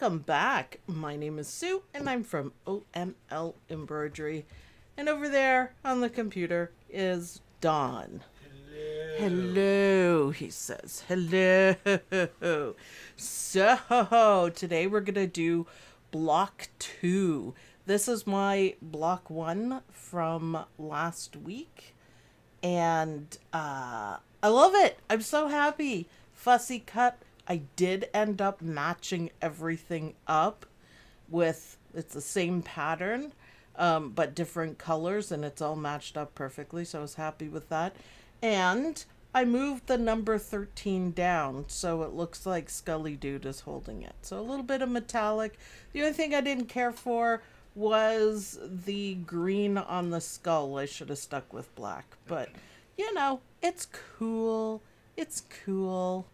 Welcome back. My name is Sue and I'm from OML Embroidery. And over there on the computer is Don. Hello, he says. Hello. So, today we're going to do block 2. This is my block 1 from last week. And I love it. I'm so happy. Fussy cut. I did end up matching everything up with, it's the same pattern, but different colors, and it's all matched up perfectly, so I was happy with that. And I moved the number 13 down, so it looks like Scully Dude is holding it. So a little bit of metallic. The only thing I didn't care for was the green on the skull. I should have stuck with black, but, you know, it's cool. It's cool.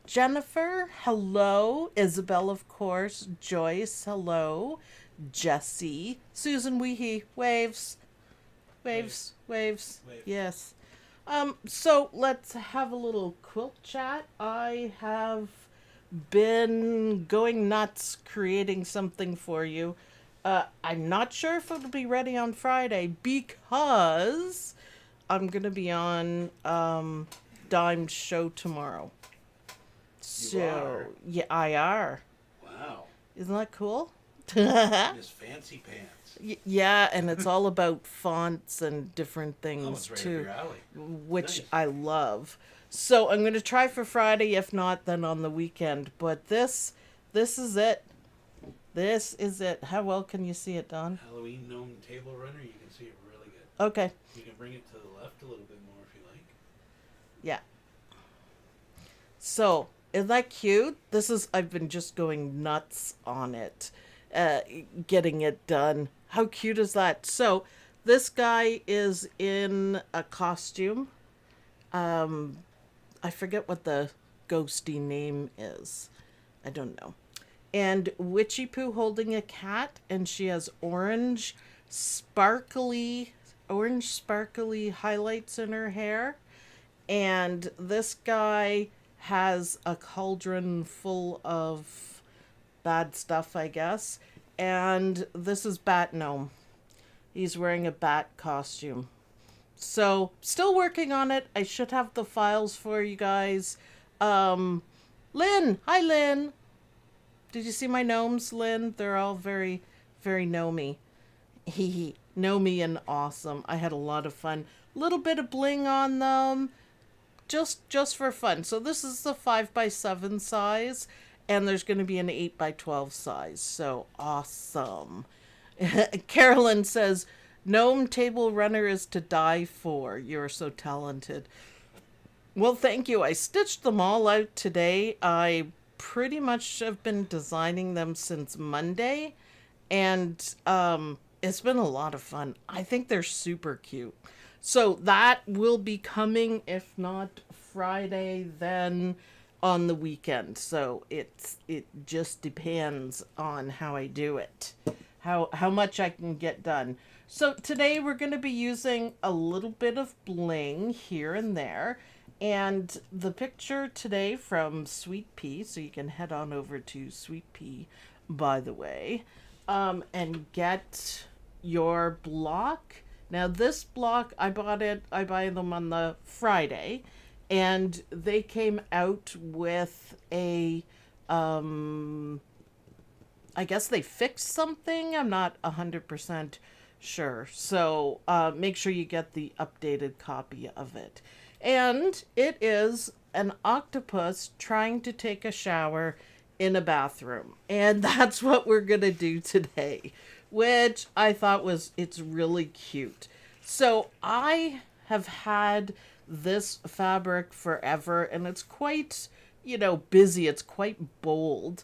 Jennifer, hello. Isabel, of course. Joyce, hello. Jessie. Susan Weehee, waves. Waves. Waves. Wave. Yes. So let's have a little quilt chat. I have been going nuts creating something for you. I'm not sure if it'll be ready on Friday because I'm going to be on Dime's show tomorrow. So, yeah, I are. Wow. Isn't that cool? Miss Fancy Pants. Yeah, and it's all about fonts and different things It's right too, up your alley. which Nice. I love. So I'm going to try for Friday. If not, then on the weekend. But this is it. This is it. How well can you see it, Don? Halloween gnome table runner. You can see it really good. Okay. You can bring it to the left a little bit more if you like. Yeah. So, isn't that cute? I've been just going nuts on it, getting it done. How cute is that? So, this guy is in a costume. I forget what the ghosty name is. I don't know. And Witchy Poo holding a cat, and she has orange sparkly highlights in her hair. And this guy has a cauldron full of bad stuff, I guess. And this is Bat Gnome. He's wearing a bat costume. So, still working on it. I should have the files for you guys. Lynn! Hi, Lynn! Did you see my gnomes, Lynn? They're all very, very gnomey. Gnomey and awesome. I had a lot of fun. Little bit of bling on them. Just for fun. So this is the 5x7 size, and there's going to be an 8x12 size. So awesome. Carolyn says, Gnome table runner is to die for. You're so talented. Well, thank you. I stitched them all out today. I pretty much have been designing them since Monday, and it's been a lot of fun. I think they're super cute. So that will be coming, if not Friday, then on the weekend. So it just depends on how I do it, how much I can get done. So today we're going to be using a little bit of bling here and there. And the picture today from Sweet Pea, so you can head on over to Sweet Pea, by the way, and get your block. Now this block, I buy them on the Friday, and they came out with a, I guess they fixed something. I'm not 100% sure. So make sure you get the updated copy of it. And it is an octopus trying to take a shower in a bathroom. And that's what we're going to do today, which I thought it's really cute. So I have had this fabric forever, and it's quite, busy. It's quite bold.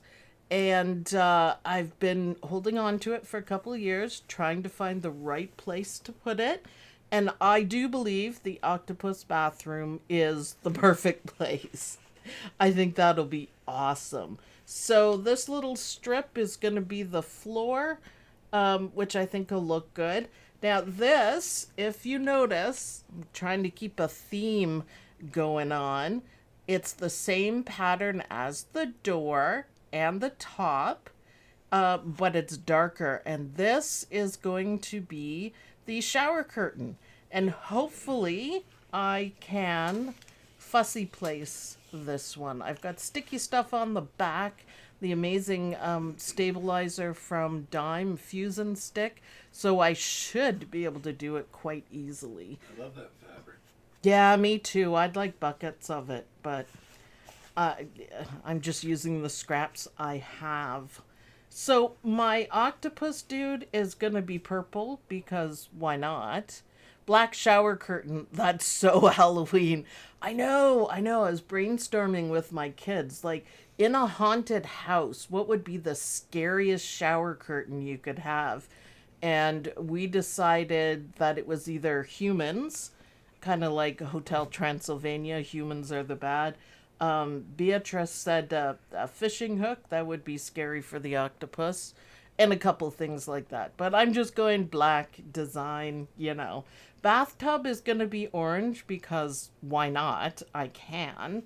And I've been holding on to it for a couple of years, trying to find the right place to put it. And I do believe the octopus bathroom is the perfect place. I think that'll be awesome. So this little strip is going to be the floor, which I think will look good. Now this, if you notice, I'm trying to keep a theme going on. It's the same pattern as the door, and the top, but it's darker. And this is going to be the shower curtain. And hopefully I can fussy place this one. I've got sticky stuff on the back, the amazing stabilizer from Dime Fusion Stick, so I should be able to do it quite easily. I love that fabric. Yeah, me too. I'd like buckets of it, but I'm just using the scraps I have. So my octopus dude is gonna be purple because why not? Black shower curtain, that's so Halloween. I know. I was brainstorming with my kids. Like, in a haunted house, what would be the scariest shower curtain you could have? And we decided that it was either humans, kind of like Hotel Transylvania, humans are the bad. Beatrice said a fishing hook, that would be scary for the octopus, and a couple things like that. But I'm just going black design, you know. Bathtub is going to be orange because why not? I can.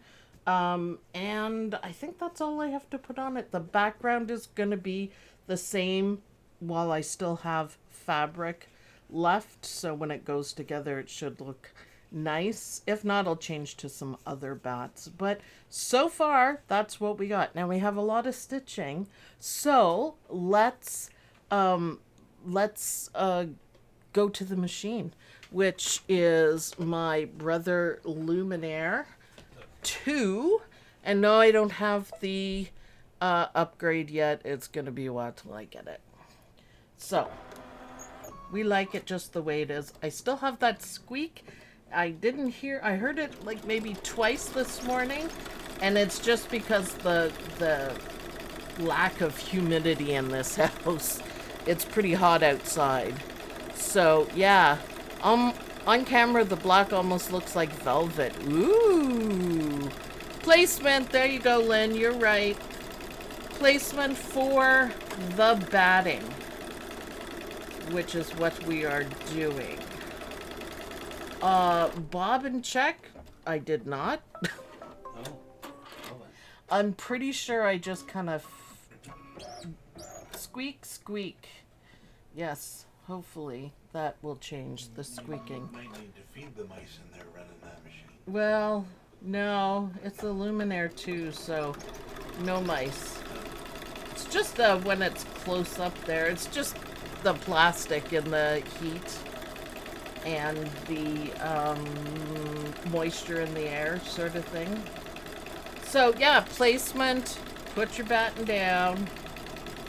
And I think that's all I have to put on it. The background is going to be the same while I still have fabric left. So when it goes together, it should look nice. If not, I'll change to some other bats. But so far, that's what we got. Now we have a lot of stitching. So let's go to the machine, which is my Brother Luminaire 2. And no, I don't have the upgrade yet. It's going to be a while till I get it. So, we like it just the way it is. I still have that squeak. I heard it like maybe twice this morning. And it's just because the lack of humidity in this house. It's pretty hot outside. So, yeah. On camera, the black almost looks like velvet. Ooh. Placement. There you go, Lynn. You're right. Placement for the batting, which is what we are doing. Bobbin check. I did not. I'm pretty sure I just kind of squeak. Yes, hopefully that will change the squeaking. You might need to feed the mice in there running that machine. Well, no, it's a Luminaire too, so no mice. It's just when it's close up there, it's just the plastic in the heat and the moisture in the air sort of thing. So yeah, placement, put your batten down,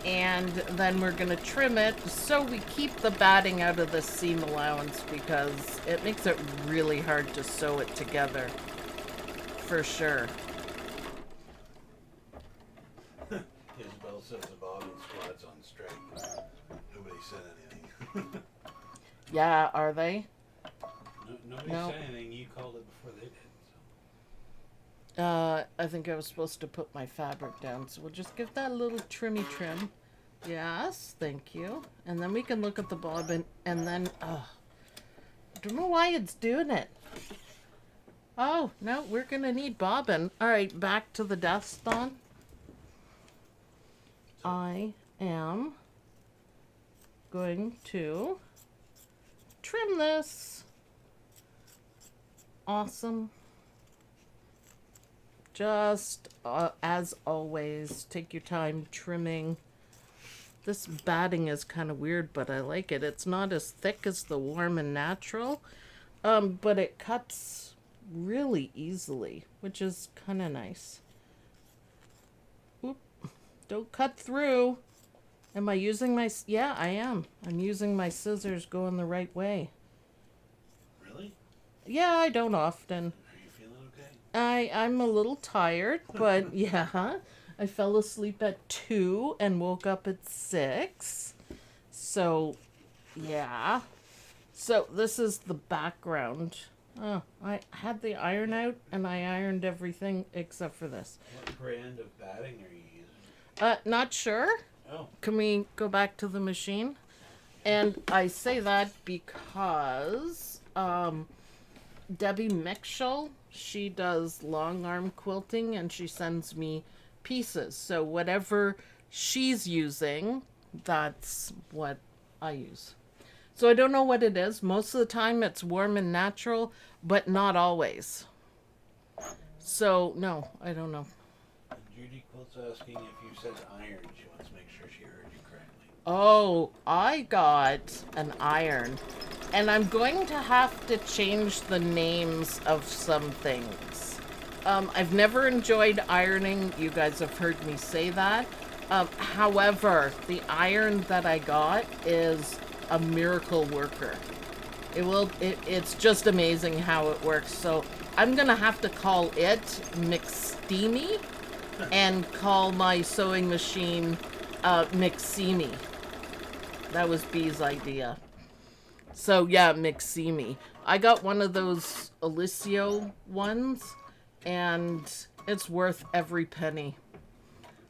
and then we're going to trim it so we keep the batting out of the seam allowance because it makes it really hard to sew it together, for sure. Isabel says the Bobbin squad's on strike. Nobody said anything. Yeah, are they? Nobody No. said anything. You called it before they did. I think I was supposed to put my fabric down, so we'll just give that a little trimmy trim. Yes, thank you. And then we can look at the bobbin, and then, I don't know why it's doing it. Oh, no, we're going to need bobbin. All right, back to the desk, Dawn. I am going to trim this. Awesome. Just, as always, take your time trimming. This batting is kind of weird, but I like it. It's not as thick as the Warm and Natural, but it cuts really easily, which is kind of nice. Oop, don't cut through. Am I using my... Yeah, I am. I'm using my scissors going the right way. Really? Yeah, I don't often. I'm a little tired, but yeah, I fell asleep at 2 and woke up at 6. So, yeah. So this is the background. Oh, I had the iron out and I ironed everything except for this. What brand of batting are you using? Not sure. Oh. Can we go back to the machine? And I say that because Debbie Mitchell, she does long arm quilting and she sends me pieces. So whatever she's using, that's what I use. So I don't know what it is. Most of the time it's warm and natural, but not always. So, no, I don't know. And Judy Quilt's asking if you said iron. She wants to make sure she heard you correctly. Oh, I got an iron. And I'm going to have to change the names of some things. I've never enjoyed ironing. You guys have heard me say that. However, the iron that I got is a miracle worker. It's just amazing how it works. So I'm gonna have to call it McSteamy and call my sewing machine McSeamy. That was B's idea. So yeah, McSeamy. I got one of those Alicio ones, and it's worth every penny.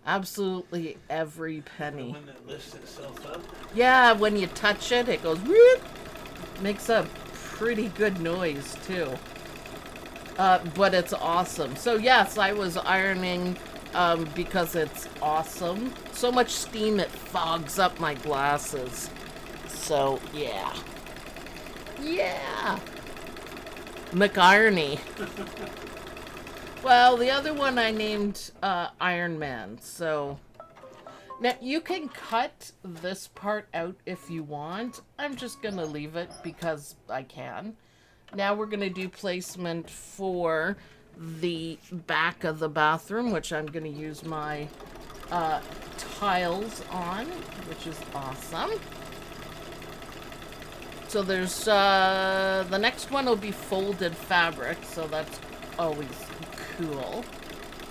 Absolutely every penny. The one that lifts itself up? Yeah, when you touch it, it goes whoop. Makes a pretty good noise too. But it's awesome. So yes, I was ironing because it's awesome. So much steam it fogs up my glasses. So yeah. Yeah. McIrony. Well, the other one I named Iron Man. So now you can cut this part out if you want. I'm just gonna leave it because I can. Now we're gonna do placement for the back of the bathroom, which I'm gonna use my tiles on, which is awesome. So there's the next one will be folded fabric, so that's always cool.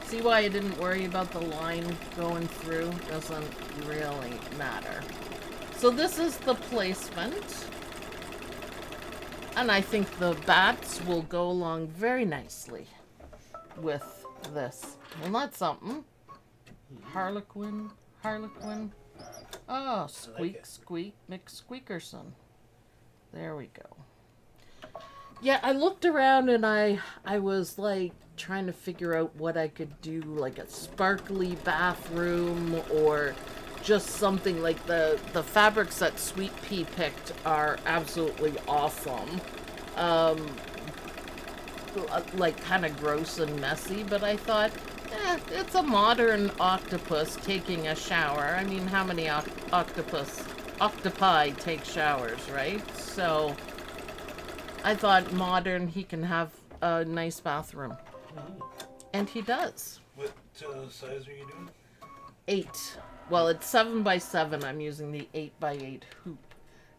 See why I didn't worry about the line going through? Doesn't really matter. So this is the placement. And I think the bats will go along very nicely with this. And that's something. Harlequin. Oh, squeak, squeak, McSqueakerson. There we go. Yeah, I looked around and I was like trying to figure out what I could do, like a sparkly bathroom or just something like the fabrics that Sweet Pea picked are absolutely awesome. Like kind of gross and messy, but I thought, it's a modern octopus taking a shower. I mean, how many octopi take showers, right? So I thought modern, he can have a nice bathroom. And he does. What size are you doing? 8. Well, it's 7 by 7. I'm using the 8 by 8 hoop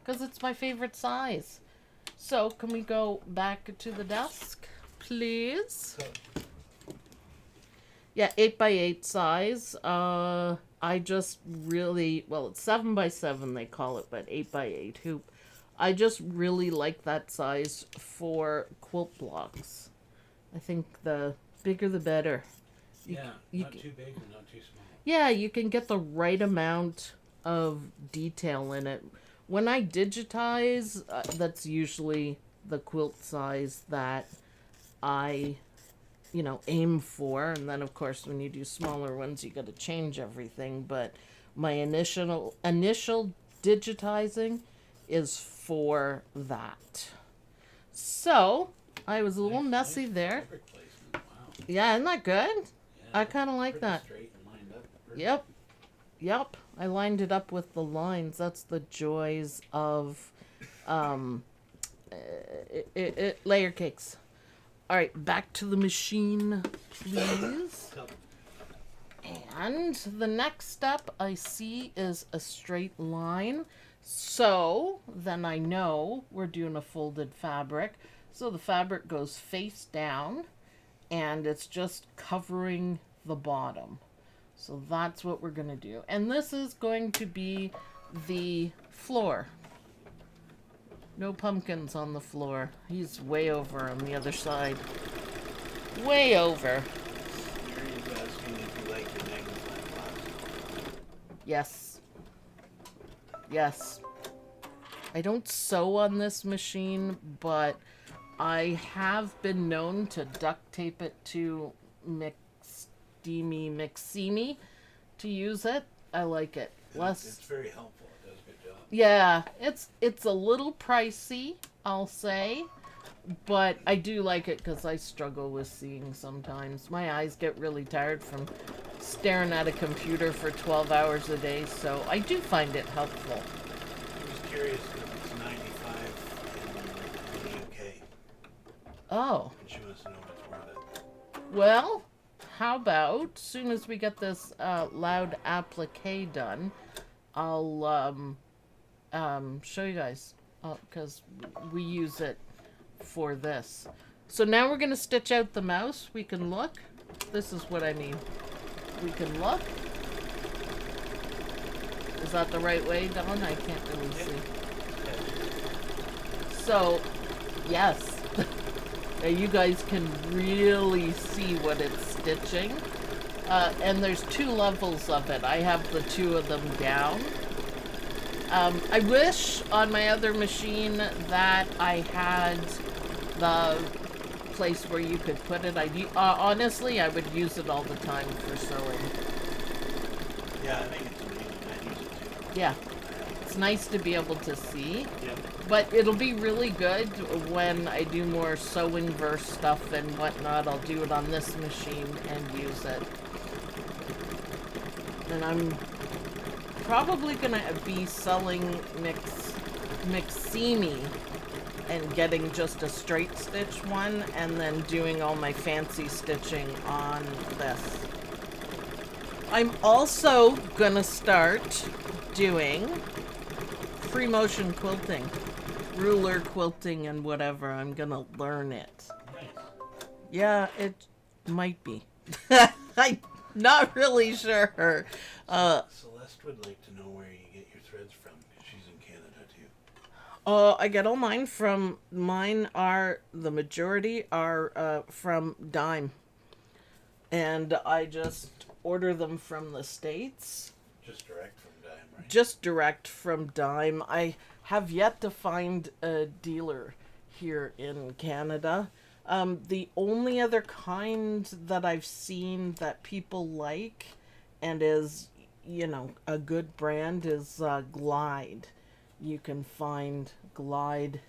because it's my favorite size. So can we go back to the desk, please? Yeah, 8 by 8 size. I just really, well, it's 7 by 7 they call it, but 8 by 8 hoop. I just really like that size for quilt blocks. I think the bigger the better. Not too big and not too small. Yeah, you can get the right amount of detail in it. When I digitize, that's usually the quilt size that I, aim for. And then, of course, when you do smaller ones, you got to change everything. But my initial digitizing is for that. So I was a little messy there. Wow. Yeah, isn't that good? Yeah, I kind of like that. Straight and lined up. Yep. I lined it up with the lines. That's the joys of layer cakes. All right, back to the machine, please. And the next step I see is a straight line. So then I know we're doing a folded fabric. So the fabric goes face down and it's just covering the bottom. So that's what we're going to do. And this is going to be the floor. No pumpkins on the floor. He's way over on the other side. Way over. Mary's asking if you like your magnifying glass. Yes. Yes. I don't sew on this machine, but I have been known to duct tape it to steamy, mixy to use it. I like it. It's very helpful. It does a good job. Yeah, it's a little pricey, I'll say, but I do like it because I struggle with seeing sometimes. My eyes get really tired from staring at a computer for 12 hours a day, so I do find it helpful. I was curious because it's 95 in the UK. Oh, And she wants to know if it's worth it. well, how about, as soon as we get this loud applique done, I'll show you guys, because we use it for this. So now we're going to stitch out the mouse. We can look. This is what I mean. We can look. Is that the right way, Don? I can't really see. So, yes. Now you guys can really see what it's stitching. And there's 2 levels of it. I have the 2 of them down. I wish on my other machine that I had the place where you could put it. Honestly, I would use it all the time for sewing. Yeah, I think it's amazing. I use it too. Yeah, it's nice to be able to see. Yep. But it'll be really good when I do more sewing verse stuff and whatnot. I'll do it on this machine and use it. And I'm probably gonna be selling Miximi and getting just a straight stitch one and then doing all my fancy stitching on this. I'm also gonna start doing free motion quilting, ruler quilting and whatever. I'm gonna learn it. Nice. Yeah, it might be. I'm not really sure. Celeste would like to know where you get your threads from because she's in Canada too. I get all mine from, the majority are from Dime. And I just order them from the States. Just direct from Dime, right? Just direct from Dime. I have yet to find a dealer here in Canada. The only other kind that I've seen that people like and is, a good brand is Glide. You can find Glide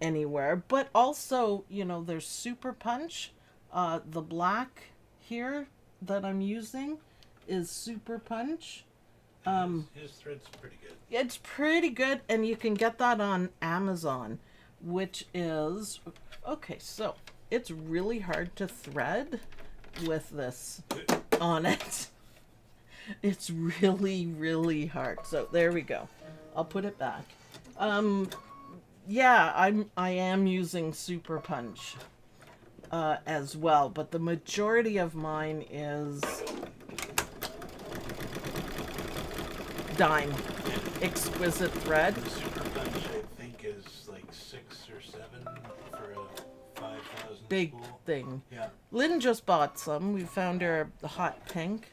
anywhere. But also, there's Super Punch. The black here that I'm using is Super Punch. His thread's pretty good. It's pretty good, and you can get that on Amazon, which is... Okay, so it's really hard to thread with this on it. It's really, really hard. So there we go. I'll put it back. Yeah, I am using Super Punch as well, but the majority of mine is Dime. Exquisite thread. The Super Punch, I think, is like 6 or 7 for a 5,000 Big spool. thing. Yeah. Lynn just bought some. We found her the hot pink.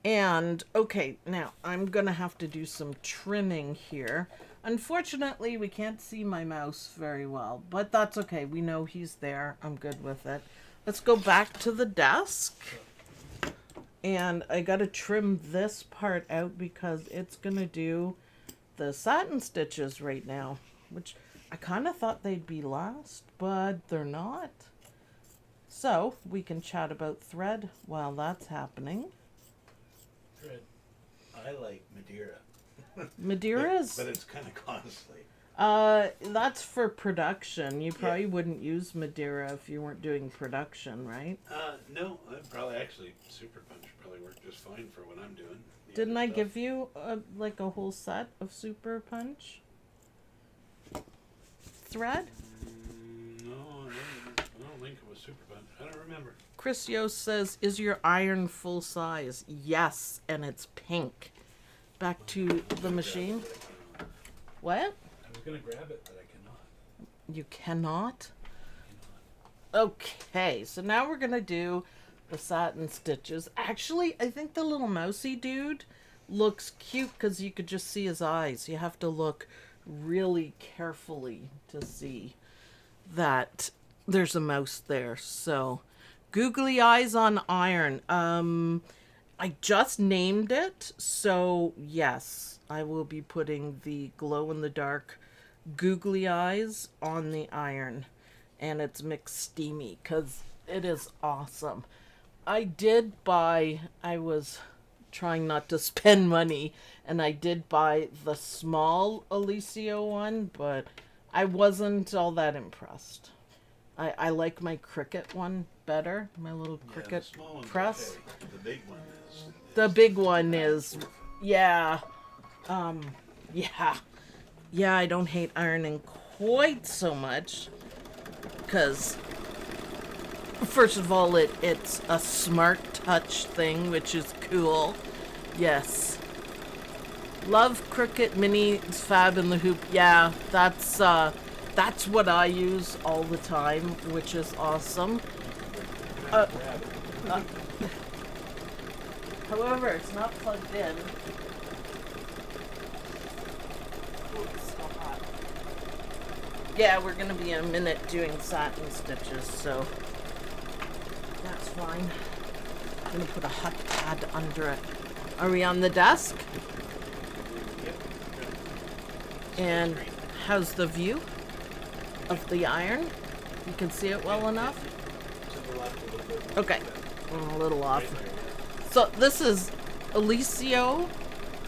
And, okay, now I'm going to have to do some trimming here. Unfortunately, we can't see my mouse very well, but that's okay. We know he's there. I'm good with it. Let's go back to the desk. And I got to trim this part out because it's going to do the satin stitches right now, which I kind of thought they'd be last, but they're not. So we can chat about thread while that's happening. Thread. I like Madeira. Madeira's... But it's kind of costly. That's for production. You probably wouldn't use Madeira if you weren't doing production, right? No, probably actually Super Punch probably worked just fine for what I'm doing. Didn't I give you like a whole set of Super Punch thread? No, I don't think it was Super Punch. I don't remember. Chris Yost says, "Is your iron full size?" Yes, and it's pink. Back to the machine. What? I was gonna grab it, but I cannot. You cannot? Okay, so now we're gonna do the satin stitches. Actually, I think the little mousy dude looks cute because you could just see his eyes. You have to look really carefully to see that there's a mouse there. So Googly eyes on iron. I just named it, so yes, I will be putting the glow in the dark googly eyes on the iron, and it's mixed steamy because it is awesome. I was trying not to spend money, and I did buy the small Alicio one, but I wasn't all that impressed. I like my Cricut one better, my little Yeah, the Cricut small one's press. okay. The big one is. The big one is, yeah, yeah. Yeah, I don't hate ironing quite so much, because first of all, it's a smart touch thing, which is cool. Yes. Love Cricut Mini Fab in the Hoop. Yeah, that's what I use all the time, which is awesome. However, it's not plugged in. Ooh, it's so hot. Yeah, we're gonna be a minute doing satin stitches, so that's fine. I'm gonna put a hot pad under it. Are we on the desk? And how's the view of the iron? You can see it well enough? Okay, I'm a little off. So this is Alicio,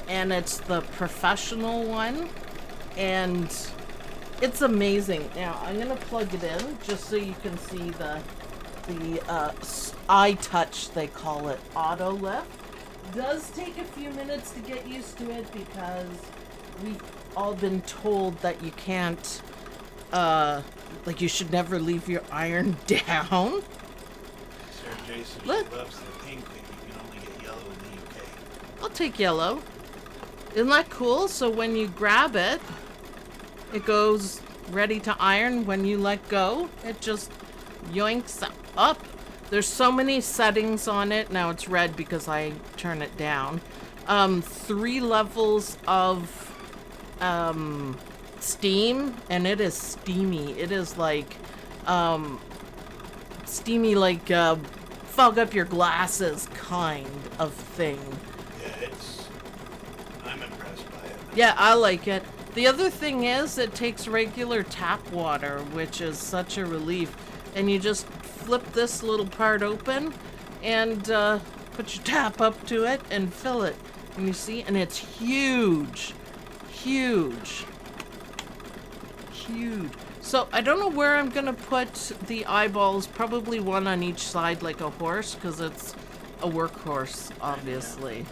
and it's the professional one, and it's amazing. Now I'm gonna plug it in just so you can see the eye touch, they call it, auto lift. Does take a few minutes to get used to it because we've all been told that you can't, like you should never leave your iron down. Sarah Jason Look. loves the pink, but you can only get yellow in the UK. I'll take yellow. Isn't that cool? So when you grab it, it goes ready to iron. When you let go, it just yoinks up. There's so many settings on it. Now it's red because I turn it down. 3 levels of steam, and it is steamy. It is like steamy, like fog up your glasses kind of thing. Yeah, I'm impressed by it. Yeah, I like it. The other thing is it takes regular tap water, which is such a relief. And you just flip this little part open and put your tap up to it and fill it. And you see, and it's huge. Huge. Huge. So I don't know where I'm gonna put the eyeballs, probably one on each side like a horse, because it's a workhorse, obviously.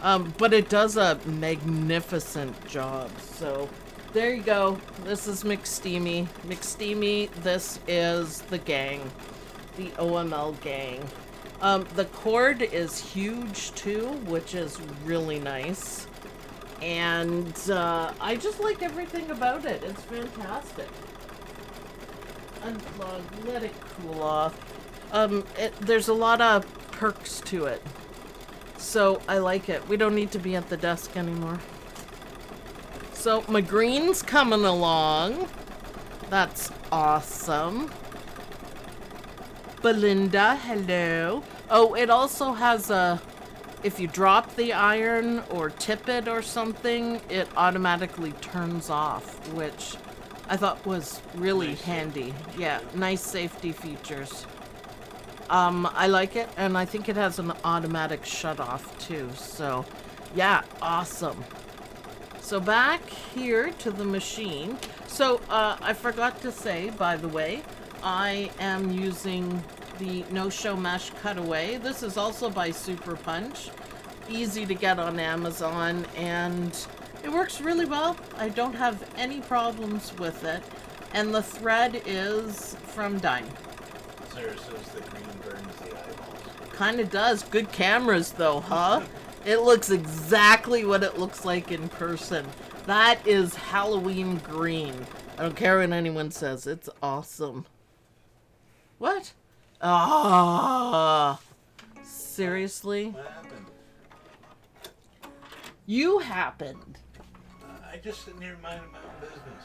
But it does a magnificent job. So there you go. This is McSteamy. McSteamy, this is the gang. The OML gang. The cord is huge too, which is really nice. And I just like everything about it. It's fantastic. Unplug, let it cool off. There's a lot of perks to it. So I like it. We don't need to be at the desk anymore. So my green's coming along. That's awesome. Belinda, hello. Oh, it also has a, if you drop the iron or tip it or something, it automatically turns off, which I thought was really handy. Yeah, nice safety features. I like it, and I think it has an automatic shut-off too, so yeah, awesome. So back here to the machine. So I forgot to say, by the way, I am using the no-show mesh cutaway. This is also by Super Punch. Easy to get on Amazon, and it works really well. I don't have any problems with it. And the thread is from Dime. Sarah says the green burns the eyeballs. Kind of does. Good cameras, though, huh? It looks exactly what it looks like in person. That is Halloween green. I don't care what anyone says. It's awesome. What? Ah. Seriously? What happened? You happened. I just sitting here minding my own business.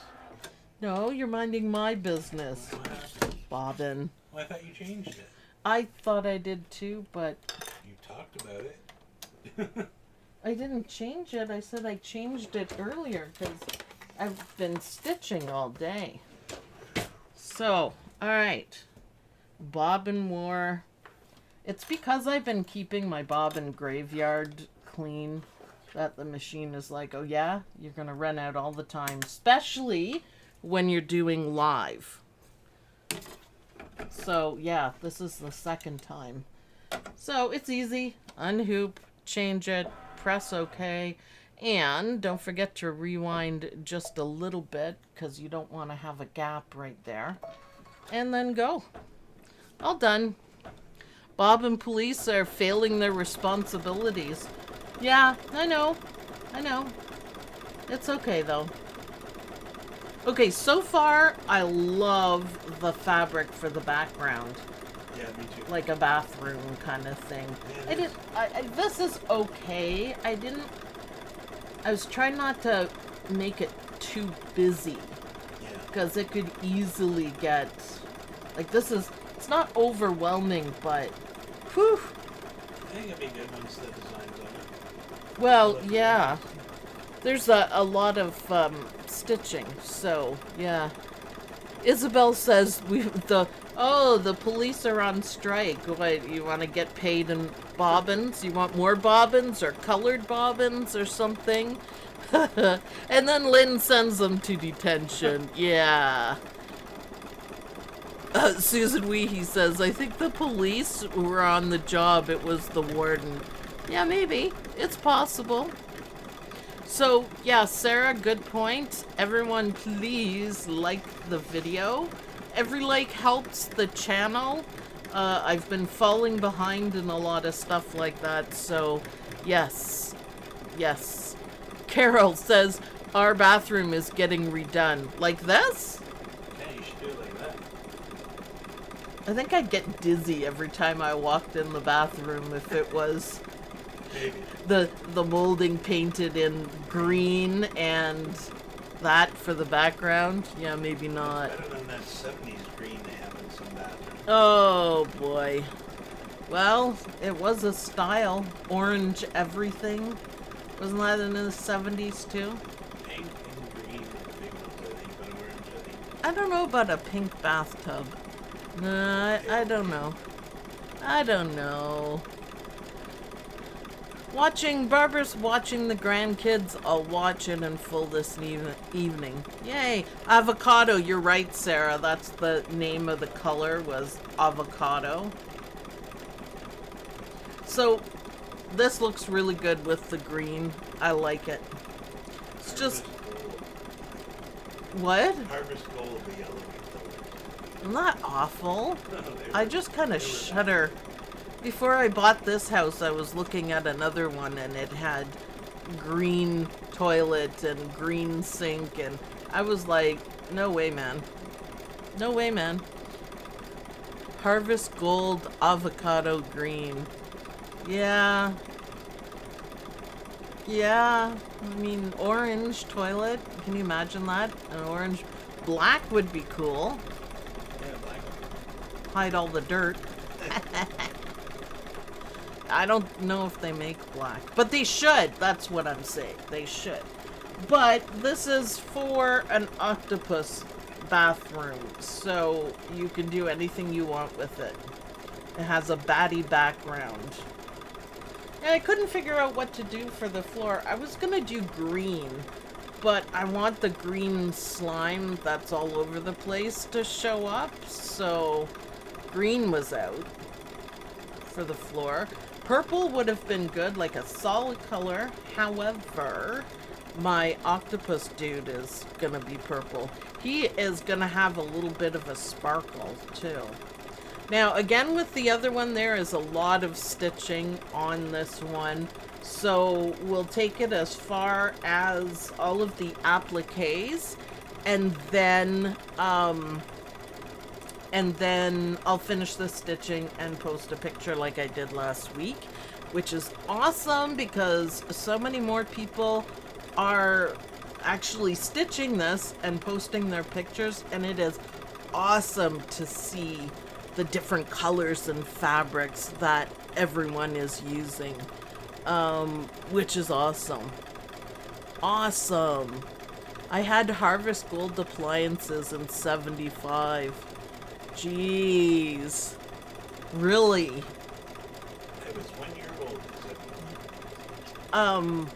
No, you're minding my business, What happened? Bobbin. Well, I thought you changed it. I thought I did too, but You talked about it. I didn't change it. I said I changed it earlier because I've been stitching all day. So, alright. Bobbin war. It's because I've been keeping my bobbin graveyard clean that the machine is like, oh yeah, you're going to run out all the time, especially when you're doing live. So, yeah, this is the second time. So, it's easy. Unhoop, change it, press OK, and don't forget to rewind just a little bit because you don't want to have a gap right there. And then go. All done. Bobbin police are failing their responsibilities. Yeah, I know. I know. It's okay, though. Okay, so far, I love the fabric for the background. Yeah, me too. Like a bathroom kind of thing. This is okay. I was trying not to make it too busy. Yeah. Because it could easily get... Like, it's not overwhelming, but... Whew. I think it'd be good once the design's on it. Well, yeah. There's a lot of stitching, so, yeah. Isabel says the police are on strike. What, you want to get paid in bobbins? You want more bobbins or colored bobbins or something? And then Lynn sends them to detention. Yeah. Susan Weehee says, I think the police were on the job. It was the warden. Yeah, maybe. It's possible. So, yeah, Sarah, good point. Everyone, please like the video. Every like helps the channel. I've been falling behind in a lot of stuff like that, so yes. Yes. Carol says, our bathroom is getting redone. Like this? Yeah, you should do it like that. I think I'd get dizzy every time I walked in the bathroom if it was... Maybe. The molding painted in green and that for the background. Yeah, maybe not. Better than that 70s green they have in some bathrooms. Oh boy. Well, it was a style. Orange everything. Wasn't that in the 70s too? Pink and green are the big ones, I think, but orange, I think. I don't know about a pink bathtub. Nah, I don't know. I don't know. Barbara's watching the grandkids. I'll watch it in full this evening. Yay! Avocado, you're right, Sarah. That's the name of the color, was avocado. So, this looks really good with the green. I like it. It's just... What? Harvest gold will be yellow. Not awful. I just kind of shudder. Before I bought this house, I was looking at another one and it had green toilet and green sink, and I was like, no way, man. No way, man. Harvest gold, avocado green. Yeah. Yeah. I mean, orange toilet. Can you imagine that? An orange. Black would be cool. Yeah, black. Hide all the dirt. I don't know if they make black, but they should. That's what I'm saying. They should. But this is for an octopus bathroom, so you can do anything you want with it. It has a batty background. And I couldn't figure out what to do for the floor. I was gonna do green, but I want the green slime that's all over the place to show up, so green was out for the floor. Purple would have been good, like a solid color. However, my octopus dude is gonna be purple. He is gonna have a little bit of a sparkle too. Now, again, with the other one, there is a lot of stitching on this one. So we'll take it as far as all of the appliques, and then I'll finish the stitching and post a picture like I did last week, which is awesome because so many more people are actually stitching this and posting their pictures, and it is awesome to see the different colors and fabrics that everyone is using, which is awesome. Awesome. I had Harvest Gold appliances in 75. Jeez. Really? It was 1 year old.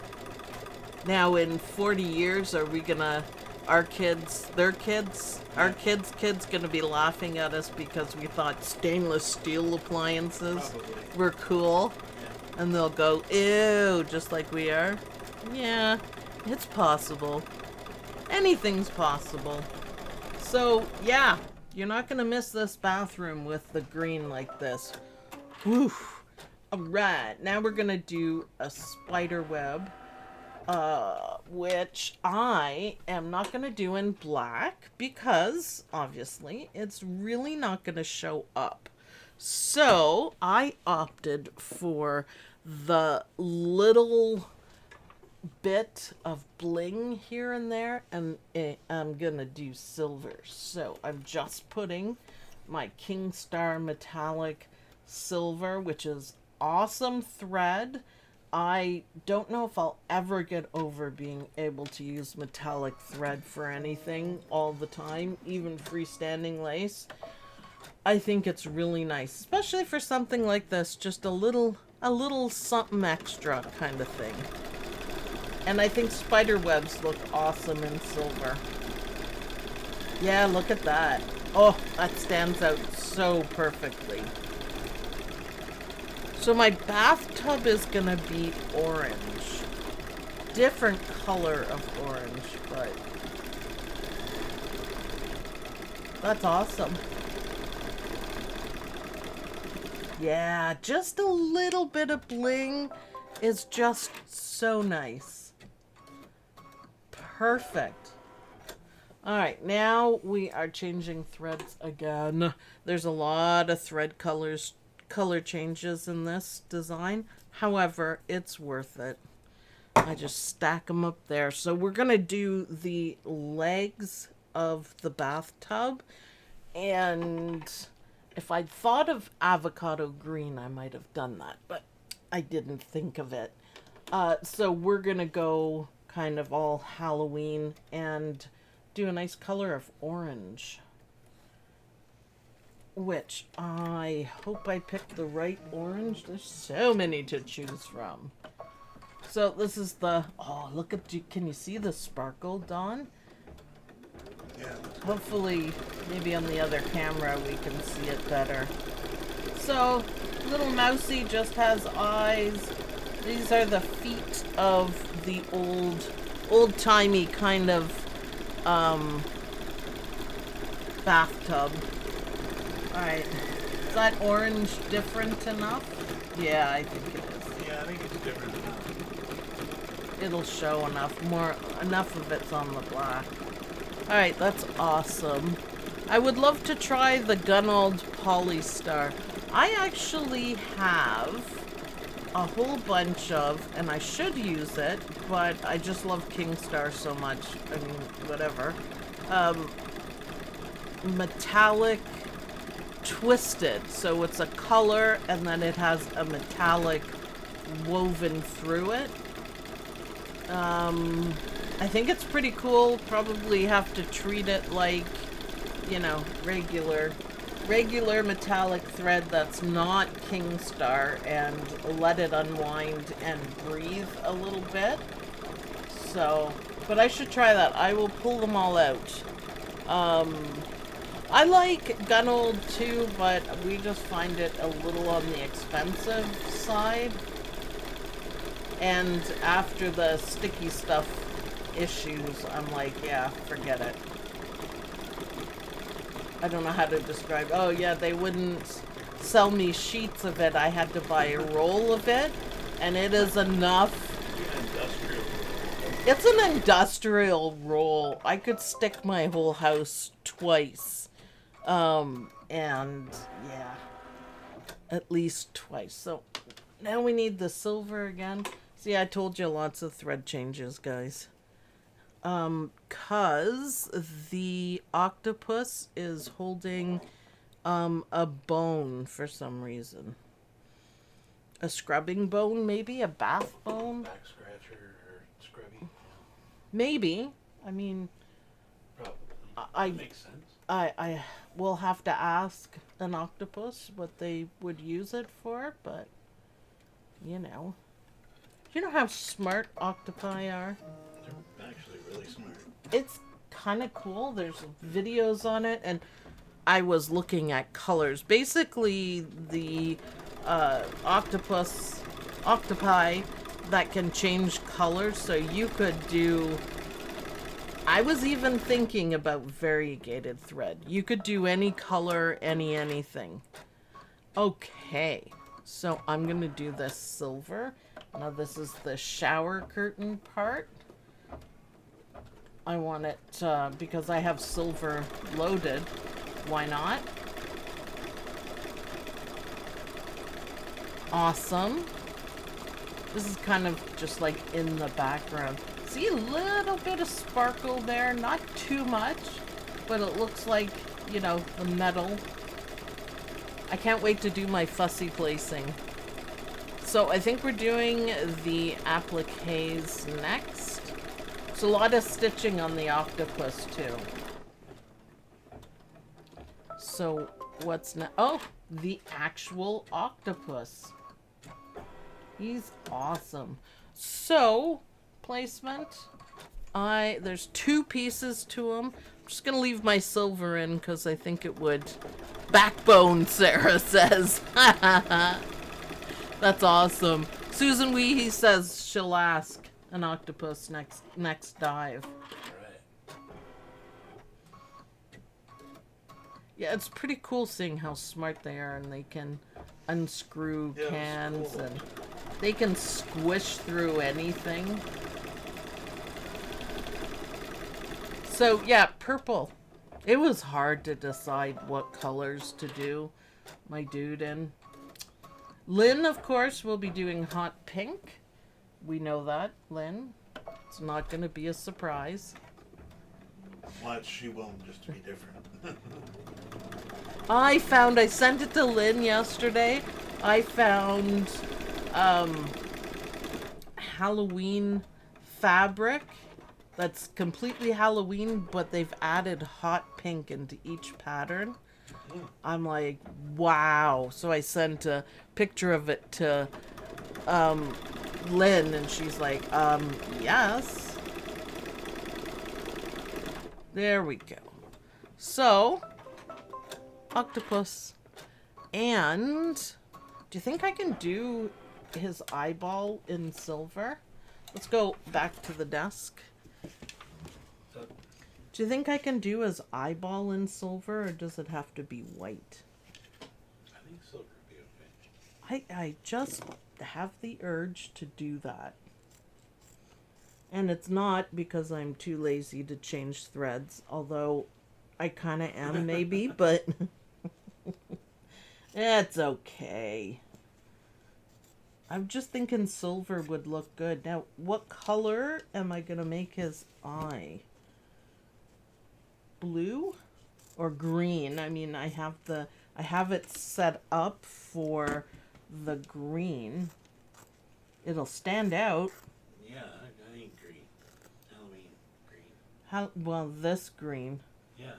Now in 40 years, are we gonna, our kids, their kids, our kids' kids gonna be laughing at us because we thought stainless steel appliances Probably. were cool? Yeah. And they'll go, ew, just like we are? Yeah, it's possible. Anything's possible. So, yeah, you're not gonna miss this bathroom with the green like this. Woof. Alright, now we're gonna do a spider web, which I am not gonna do in black because, obviously, it's really not gonna show up. So, I opted for the little bit of bling here and there, and I'm gonna do silver. So I'm just putting my King Star metallic silver, which is awesome thread. I don't know if I'll ever get over being able to use metallic thread for anything all the time, even freestanding lace. I think it's really nice, especially for something like this, just a little something extra kind of thing. And I think spider webs look awesome in silver. Yeah, look at that. Oh, that stands out so perfectly. So my bathtub is gonna be orange. Different color of orange, but that's awesome. Yeah, just a little bit of bling is just so nice. Perfect. Alright, now we are changing threads again. There's a lot of thread color changes in this design. However, it's worth it. I just stack them up there. So we're going to do the legs of the bathtub. And if I'd thought of avocado green, I might have done that. But I didn't think of it. So we're going to go kind of all Halloween and do a nice color of orange, which I hope I picked the right orange. There's so many to choose from. So this is the, oh, look at you. Can you see the sparkle, Dawn? Yeah. Hopefully, maybe on the other camera we can see it better. So, little mousy just has eyes. These are the feet of the old-timey kind of bathtub. Alright. Is that orange different enough? Yeah, I think it is. Yeah, I think it's different enough. It'll show enough of it's on the black. Alright, that's awesome. I would love to try the Gunold Polystar. I actually have a whole bunch of, and I should use it, but I just love King Star so much. I mean, whatever. Metallic twisted. So it's a color and then it has a metallic woven through it. I think it's pretty cool. Probably have to treat it like, you know, regular metallic thread that's not King Star and let it unwind and breathe a little bit. So, but I should try that. I will pull them all out. I like Gunold too, but we just find it a little on the expensive side. And after the sticky stuff issues, I'm like, yeah, forget it. I don't know how to describe. Oh yeah, they wouldn't sell me sheets of it. I had to buy a roll of it, and it is enough. It's an industrial roll. I could stick my whole house twice. And yeah, at least twice. So now we need the silver again. See, I told you lots of thread changes, guys. 'Cause the octopus is holding A bone for some reason. A scrubbing bone, maybe? A bath bone? Back scratcher or scrubby. Maybe. I mean, Probably. Makes sense. I will have to ask an octopus what they would use it for, but, you know. You know how smart octopi are? They're actually really smart. It's kind of cool. There's videos on it, and I was looking at colors. Basically, the octopi that can change colors, so you could do... I was even thinking about variegated thread. You could do any color, anything. Okay, so I'm going to do this silver. Now this is the shower curtain part. I want it, because I have silver loaded. Why not? Awesome. This is kind of just like in the background. See a little bit of sparkle there, not too much, but it looks like, you know, the metal. I can't wait to do my fussy placing. So I think we're doing the appliques next. There's a lot of stitching on the octopus too. So what's next? Oh, the actual octopus. He's awesome. So, placement. There's 2 pieces to him. I'm just gonna leave my silver in because I think it would. Backbone, Sarah says. That's awesome. Susan Weehee says she'll ask an octopus next dive. Right. Yeah, it's pretty cool seeing how smart they are, and they can unscrew cans, cool. and they can squish through anything. So yeah, purple. It was hard to decide what colors to do my dude in. Lynn, of course, will be doing hot pink. We know that, Lynn. It's not going to be a surprise. Well, she won't, just to be different. I sent it to Lynn yesterday. I found Halloween fabric that's completely Halloween, but they've added hot pink into each pattern. I'm like, wow. So I sent a picture of it to Lynn, and she's like, yes. There we go. So, octopus. And do you think I can do his eyeball in silver? Let's go back to the desk. Do you think I can do his eyeball in silver, or does it have to be white? I think silver would be okay. I just have the urge to do that. And it's not because I'm too lazy to change threads, although I kind of am maybe, but it's okay. I'm just thinking silver would look good. Now, what color am I going to make his eye? Blue or green? I mean, I have it set up for the green. It'll stand out. Yeah, I need green. Halloween green. Well, this green. Yeah.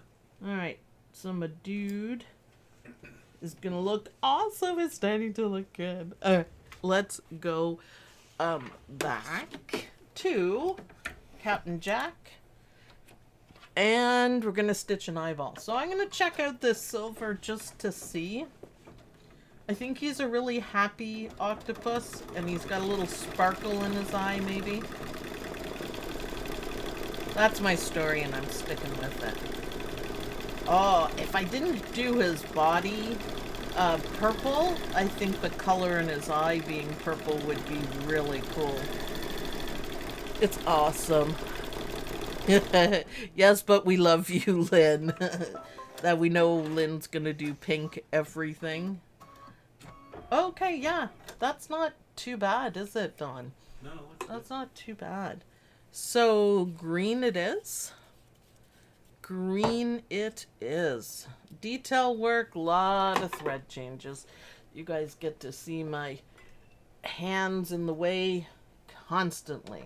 Alright, so my dude is gonna look awesome. It's starting to look good. Alright, let's go back to Captain Jack. And we're gonna stitch an eyeball. So I'm gonna check out this silver just to see. I think he's a really happy octopus, and he's got a little sparkle in his eye, maybe. That's my story, and I'm sticking with it. Oh, if I didn't do his body purple, I think the color in his eye being purple would be really cool. It's awesome. Yes, but we love you, Lynn. That we know Lynn's gonna do pink everything. Okay, yeah. That's not too bad, is it, Dawn? No, that's not too bad. So, green it is. green it is. Detail work, lot of thread changes. You guys get to see my hands in the way constantly.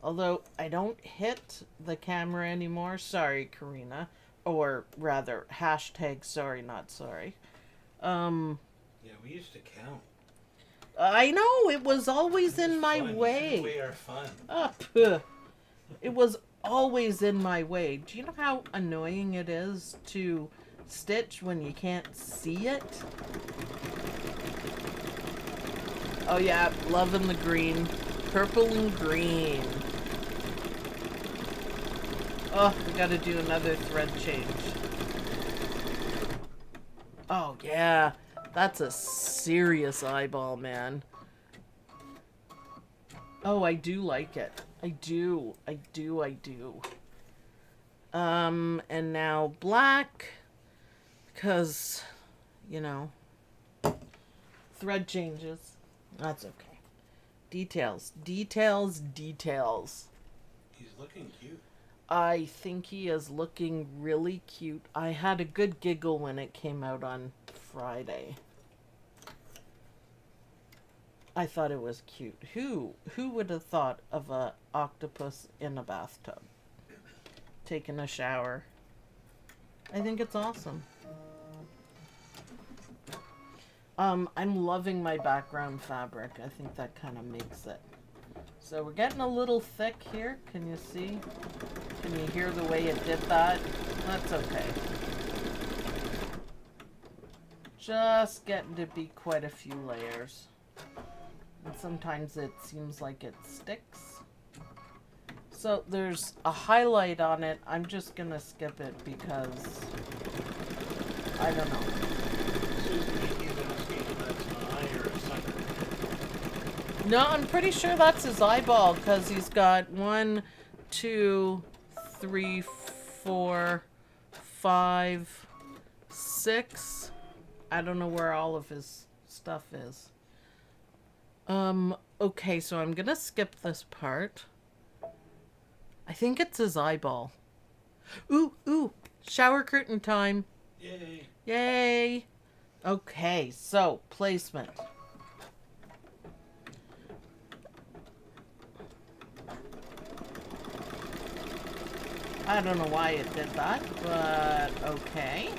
Although I don't hit the camera anymore. Sorry, Karina. Or rather, hashtag sorry, not sorry. Yeah, we used to count. I know, it was always in my Fun. You way. took away our fun. It was always in my way. Do you know how annoying it is to stitch when you can't see it? Oh yeah, loving the green. Purple and green. Oh, we gotta do another thread change. Oh yeah, that's a serious eyeball, man. Oh, I do like it. I do. And now black, because, you know, thread changes. That's okay. Details. He's looking cute. I think he is looking really cute. I had a good giggle when it came out on Friday. I thought it was cute. Who would have thought of a octopus in a bathtub? Taking a shower. I think it's awesome. I'm loving my background fabric. I think that kind of makes it. So we're getting a little thick here. Can you see? Can you hear the way it did that? That's okay. Just getting to be quite a few layers. And sometimes it seems like it sticks. So there's a highlight on it. I'm just gonna skip it because I don't know. No, I'm pretty sure that's his eyeball because he's got 1, 2, 3, 4, 5, 6. I don't know where all of his stuff is. Okay, so I'm gonna skip this part. I think it's his eyeball. Ooh, shower curtain time. Yay. Okay, so placement. I don't know why it did that, but okay.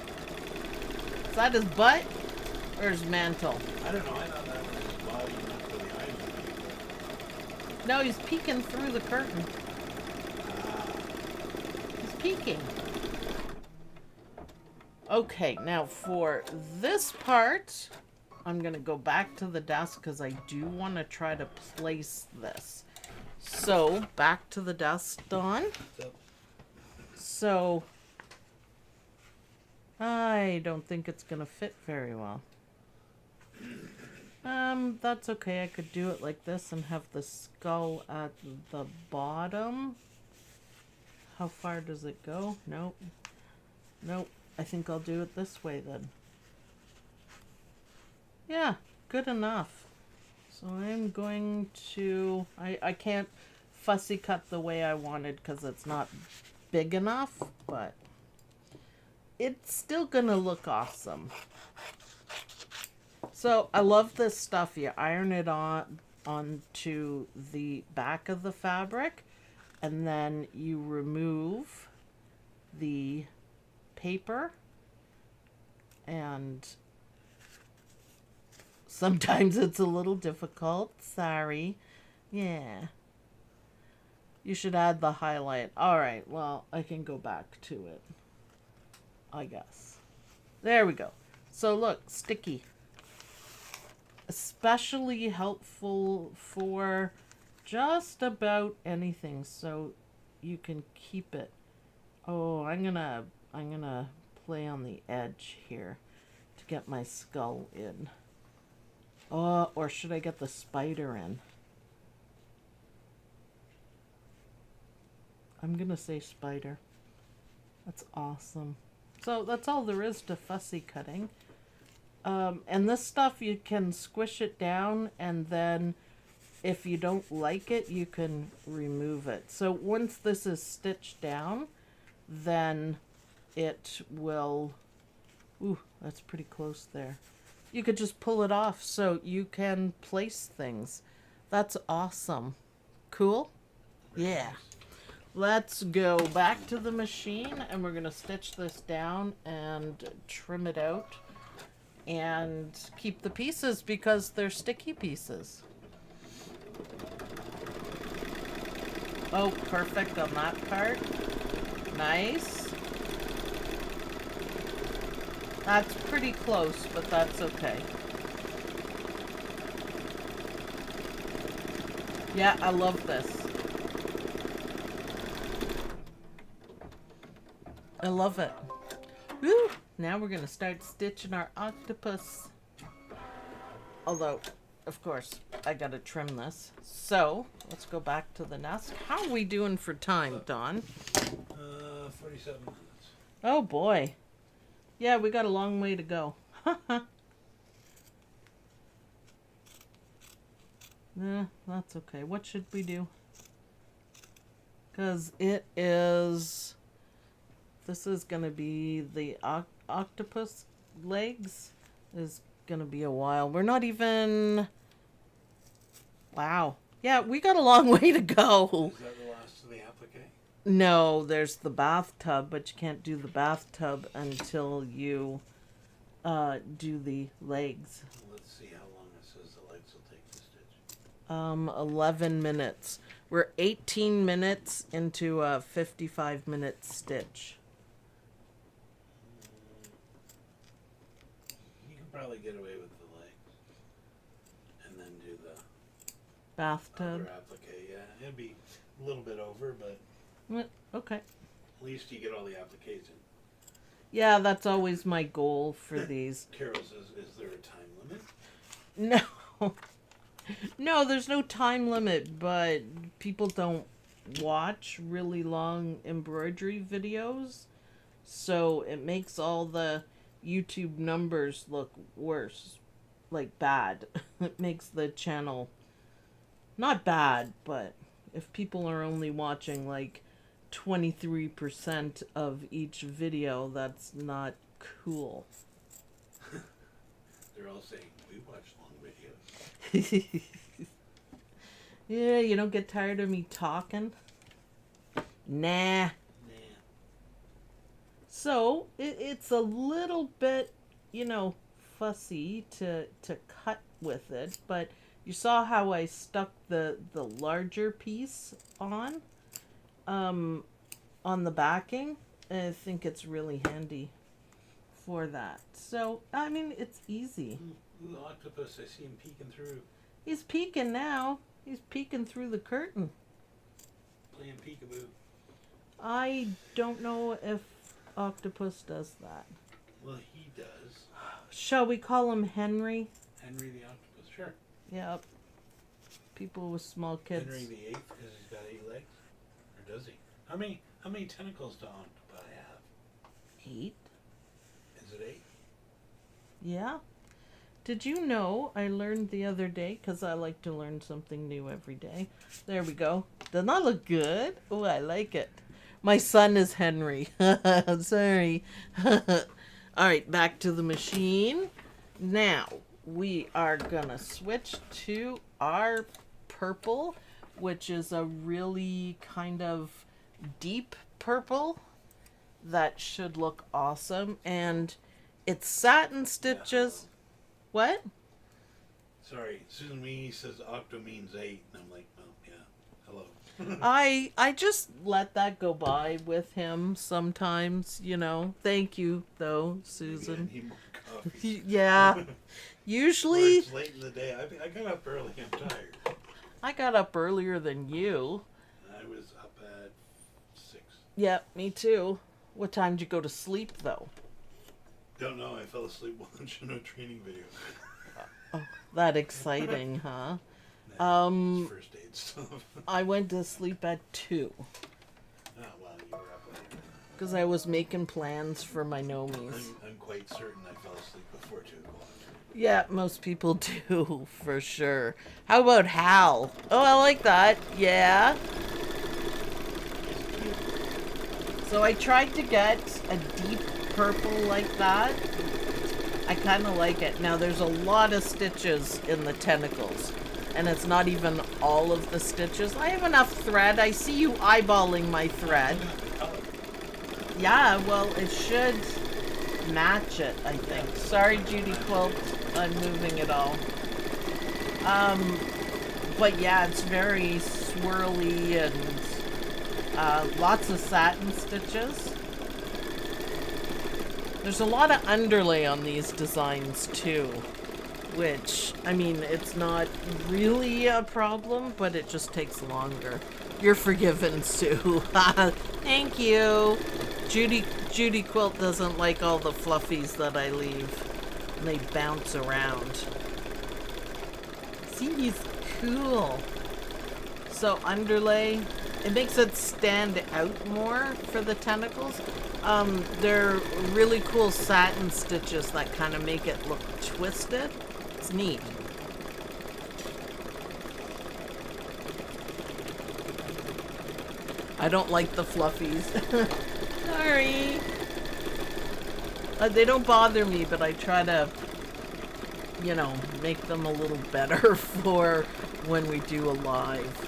Is that his butt or his mantle? I don't know. I thought that was his body, not for the eyes. No, he's peeking through the curtain. He's peeking. Okay, now for this part, I'm going to go back to the desk because I do want to try to place this. So, back to the desk, Dawn. So, I don't think it's going to fit very well. That's okay. I could do it like this and have the skull at the bottom. How far does it go? Nope. I think I'll do it this way then. Yeah, good enough. So I'm going to... I can't fussy cut the way I wanted because it's not big enough, but it's still gonna look awesome. So I love this stuff. You iron it onto the back of the fabric, and then you remove the paper, and sometimes it's a little difficult. Sorry. Yeah. You should add the highlight. Alright, well, I can go back to it, I guess. There we go. So look, sticky. Especially helpful for just about anything, so you can keep it. Oh, I'm gonna play on the edge here to get my skull in. Oh, or should I get the spider in? I'm gonna say spider. That's awesome. So that's all there is to fussy cutting. And this stuff, you can squish it down, and then if you don't like it, you can remove it. So once this is stitched down, then it will, ooh, that's pretty close there. You could just pull it off so you can place things. That's awesome. Cool? Yeah. Let's go back to the machine and we're going to stitch this down and trim it out and keep the pieces because they're sticky pieces. Oh, perfect on that part. Nice. That's pretty close, but that's okay. Yeah, I love this. I love it. Woo! Now we're going to start stitching our octopus. Although, of course, I got to trim this. So, let's go back to the nest. How are we doing for time, Don? 47 minutes. Oh, boy. Yeah, we got a long way to go. Nah, that's okay. What should we do? Because it is... This is going to be the octopus legs. Is going to be a while. We're not even... Wow. Yeah, we got a long way to go. Is that the last of the applique? No, there's the bathtub, but you can't do the bathtub until you do the legs. Let's see how long it says the legs will take to stitch. 11 minutes. We're 18 minutes into a 55-minute stitch. You can probably get away with the legs. And then do the Bathtub. other applique. Yeah, it'd be a little bit over, but Okay. at least you get all the appliques in. Yeah, that's always my goal for these. Carol says, is there a time limit? No. No, there's no time limit, but people don't watch really long embroidery videos. So it makes all the YouTube numbers look worse. Like bad. It makes the channel not bad, but if people are only watching like 23% of each video, that's not cool. They're all saying, we watch long videos. Yeah, you don't get tired of me talking? Nah. Nah. So, it's a little bit, you know, fussy to cut with it, but you saw how I stuck the larger piece on the backing. And I think it's really handy for that. So, I mean, it's easy. Ooh, the octopus, I see him peeking through. He's peeking now. He's peeking through the curtain. Playing peekaboo. I don't know if octopus does that. Well, he does. Shall we call him Henry? Henry the octopus, sure. Yep. People with small kids. Henry the eighth, because he's got 8 legs? Or does he? How many tentacles do octopi have? 8? Is it 8? Yeah. Did you know, I learned the other day, because I like to learn something new every day. There we go. Doesn't that look good? Oh, I like it. My son is Henry. Sorry. Alright, back to the machine. Now, we are going to switch to our purple, which is a really kind of deep purple. That should look awesome. And it's satin stitches. Yeah. What? Sorry, Susan Meany says octo means 8, and I'm like, well, yeah, hello. I just let that go by with him sometimes, you know. Thank you, though, Susan. Maybe I need more coffee. Yeah. Or Usually, it's late in the day. I got up early. I'm tired. I got up earlier than you. I was up at 6. Yeah, me too. What time did you go to sleep, though? Don't know. I fell asleep watching a training video. Oh, that exciting, huh? Nah, it's first aid stuff. I went to sleep at 2. Oh, well, you were up later. Because I was making plans for my gnomies. I'm quite certain I fell asleep before 2 o'clock. Yeah, most people do, for sure. How about Hal? Oh, I like that. Yeah. So I tried to get a deep purple like that. I kind of like it. Now there's a lot of stitches in the tentacles, and it's not even all of the stitches. I have enough thread. I see you eyeballing my thread. Yeah, well, it should match it, I think. Sorry, Judy Quilt, I'm moving it all. But yeah, it's very swirly and lots of satin stitches. There's a lot of underlay on these designs too, which, I mean, it's not really a problem, but it just takes longer. You're forgiven, Sue. Thank you. Judy Quilt doesn't like all the fluffies that I leave. And they bounce around. See, he's cool. So underlay, it makes it stand out more for the tentacles. They're really cool satin stitches that kind of make it look twisted. It's neat. I don't like the fluffies. Sorry. They don't bother me, but I try to, you know, make them a little better for when we do a live.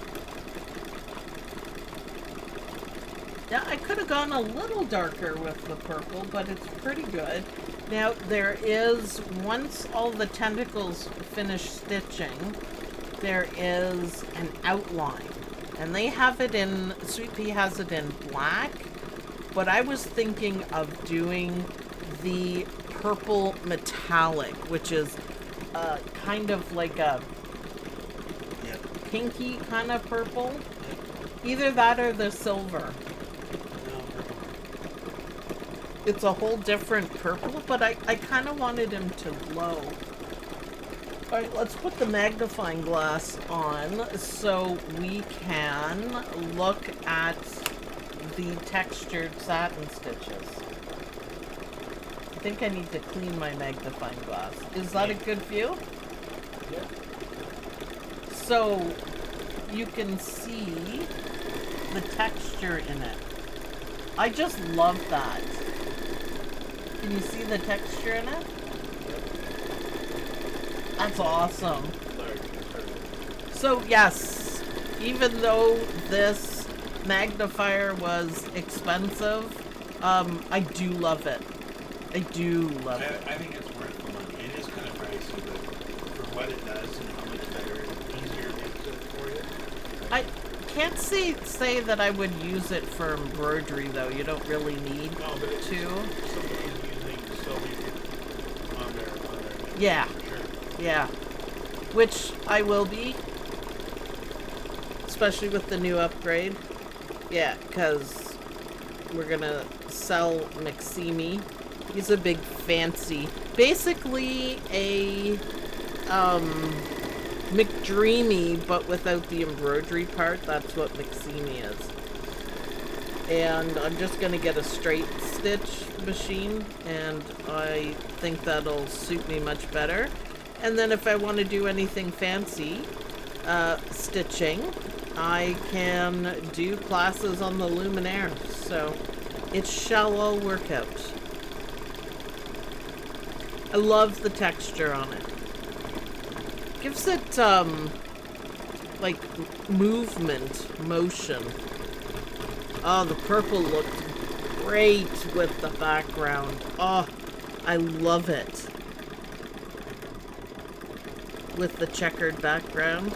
Yeah, I could have gone a little darker with the purple, but it's pretty good. Now, there is, once all the tentacles finish stitching, there is an outline. And they have it in, Sweet Pea has it in black, but I was thinking of doing the purple metallic, which is kind of like a pinky kind of purple. Either that or the silver. It's a whole different purple, but I kind of wanted him to glow. Alright, let's put the magnifying glass on so we can look at the textured satin stitches. I think I need to clean my magnifying glass. Is that a good view? Yeah. So you can see the texture in it. I just love that. Can you see the texture in it? That's awesome. So yes, even though this magnifier was expensive, I do love it. I do love it. I think it's worth the money. It is kind of pricey, but for what it does and how much better and easier it makes it for you. I can't say that I would use it for embroidery though. You don't really need to. Yeah. Yeah. Which I will be. Especially with the new upgrade. Yeah, because we're gonna sell McSeamy. He's a big fancy. Basically a McDreamy, but without the embroidery part. That's what McSeamy is. And I'm just gonna get a straight stitch machine, and I think that'll suit me much better. And then if I want to do anything fancy stitching, I can do classes on the Luminaire. So it shall all work out. I love the texture on it. Gives it like motion. Oh, the purple looked great with the background. Oh, I love it. With the checkered background.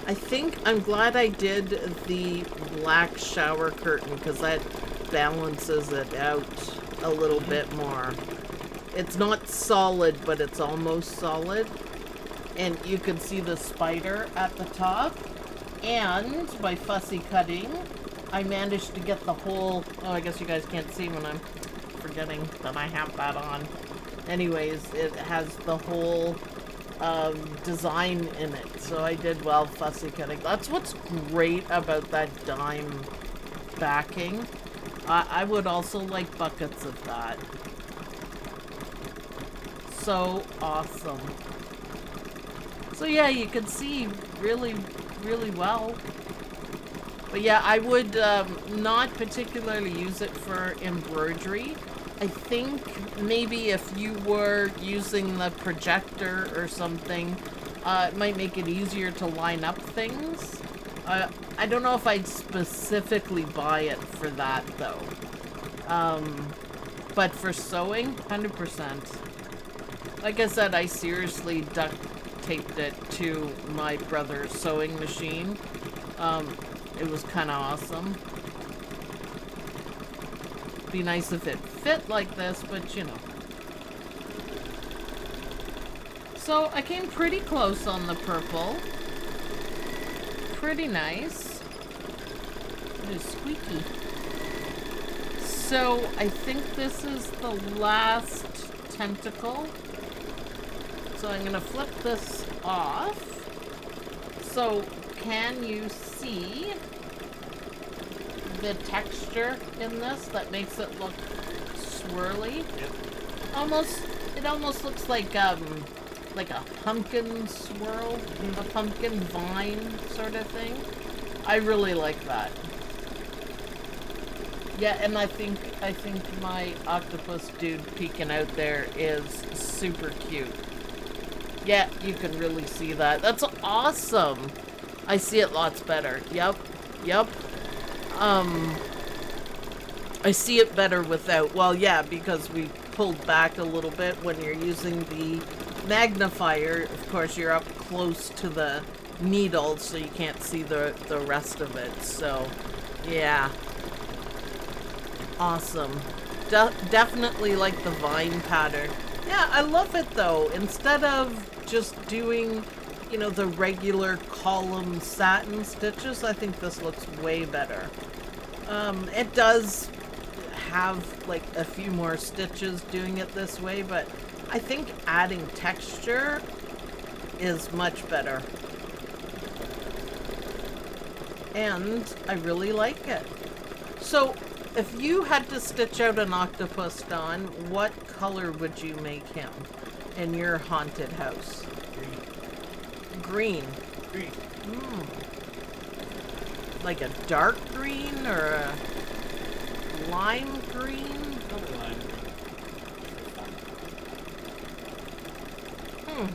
I think I'm glad I did the black shower curtain because that balances it out a little bit more. It's not solid, but it's almost solid. And you can see the spider at the top. And by fussy cutting, I managed to get the whole... Oh, I guess you guys can't see when I'm forgetting that I have that on. Anyways, it has the whole design in it. So I did well fussy cutting. That's what's great about that dime backing. I would also like buckets of that. So awesome. So yeah, you can see really well. But yeah, I would not particularly use it for embroidery. I think maybe if you were using the projector or something, it might make it easier to line up things. I don't know if I'd specifically buy it for that though. But for sewing, 100%. Like I said, I seriously duct taped it to my brother's sewing machine. It was kind of awesome. Be nice if it fit like this, but you know. So I came pretty close on the purple. Pretty nice. It is squeaky. So I think this is the last tentacle. So I'm gonna flip this off. So can you see the texture in this that makes it look swirly? Yep. It almost looks like a pumpkin swirl, a pumpkin vine sort of thing. I really like that. Yeah, and I think my octopus dude peeking out there is super cute. Yeah, you can really see that. That's awesome. I see it lots better. Yep. I see it better without. Well, yeah, because we pulled back a little bit when you're using the magnifier. Of course, you're up close to the needle, so you can't see the rest of it. So, yeah. Awesome. Definitely like the vine pattern. Yeah, I love it though. Instead of just doing, you know, the regular column satin stitches, I think this looks way better. It does have like a few more stitches doing it this way, but I think adding texture is much better. And I really like it. So if you had to stitch out an octopus, Don, what color would you make him in your haunted house? Green. Green. Like a dark green or a lime green? Probably lime green.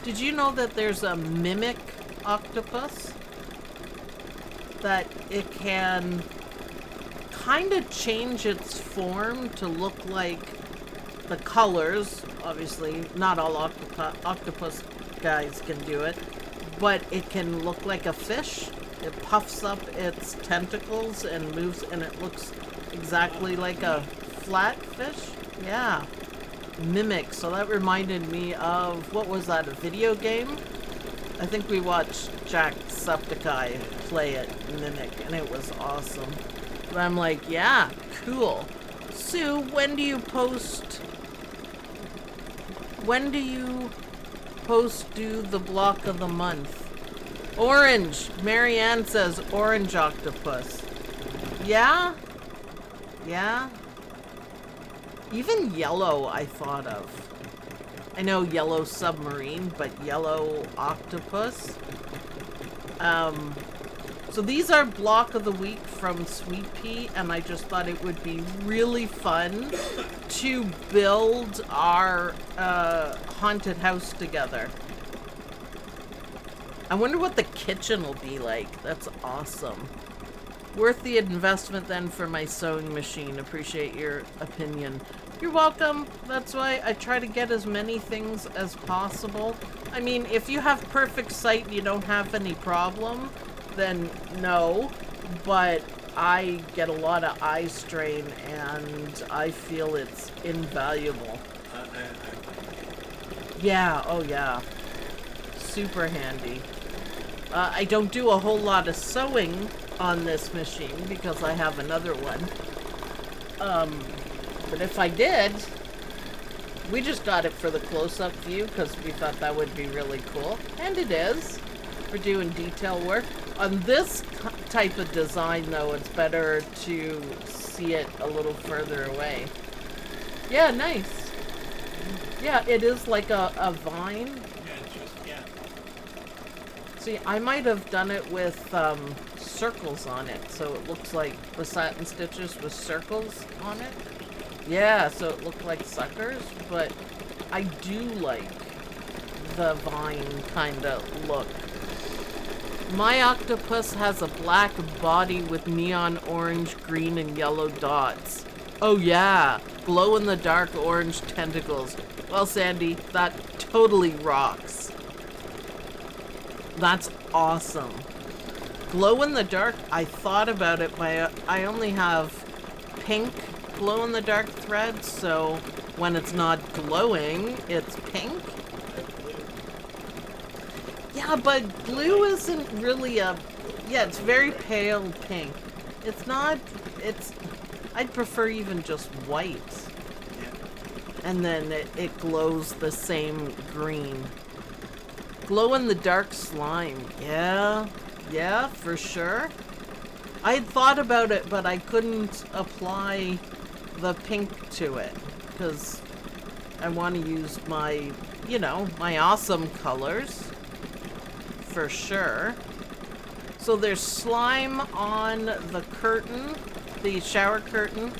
Did you know that there's a mimic octopus? That it can kind of change its form to look like the colors. Obviously, not all octopus guys can do it, but it can look like a fish. It puffs up its tentacles and moves, and it looks exactly like a flat fish. Yeah. Mimic. So that reminded me of, what was that, a video game? I think we watched Jacksepticeye play it, Mimic, and it was awesome. But I'm like, yeah, cool. Sue, when do you post do the block of the month? Orange. Marianne says orange octopus. Yeah? Yeah? Even yellow I thought of. I know yellow submarine, but yellow octopus. So these are block of the week from Sweet Pea, and I just thought it would be really fun to build our haunted house together. I wonder what the kitchen will be like. That's awesome. Worth the investment then for my sewing machine. Appreciate your opinion. You're welcome. That's why I try to get as many things as possible. I mean, if you have perfect sight and you don't have any problem, then no. But I get a lot of eye strain and I feel it's invaluable. Yeah, oh yeah. Super handy. I don't do a whole lot of sewing on this machine because I have another one. But if I did, we just got it for the close-up view because we thought that would be really cool. And it is. We're doing detail work. On this type of design, though, it's better to see it a little further away. Yeah, nice. Yeah, it is like a vine. Yeah, it's just, yeah. See, I might have done it with circles on it, so it looks like the satin stitches with circles on it. Yeah, so it looked like suckers, but I do like the vine kind of look. My octopus has a black body with neon orange, green, and yellow dots. Oh yeah, glow-in-the-dark orange tentacles. Well, Sandy, that totally rocks. That's awesome. Glow-in-the-dark, I thought about it, but I only have pink glow-in-the-dark thread, so when it's not glowing, it's pink. Yeah, but blue isn't really a... Yeah, it's very pale pink. It's not... It's... I'd prefer even just white. And then it glows the same green. Glow-in-the-dark slime. Yeah, for sure. I had thought about it, but I couldn't apply the pink to it. Because I want to use my, you know, my awesome colors. For sure. So there's slime on the curtain, the shower curtain,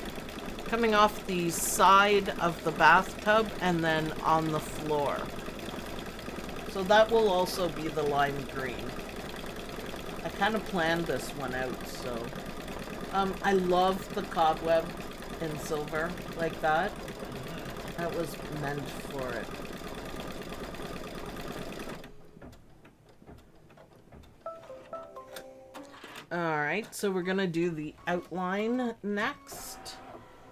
coming off the side of the bathtub and then on the floor. So that will also be the lime green. I kind of planned this one out, so. I love the cobweb in silver like that. That was meant for it. Alright, so we're gonna do the outline next.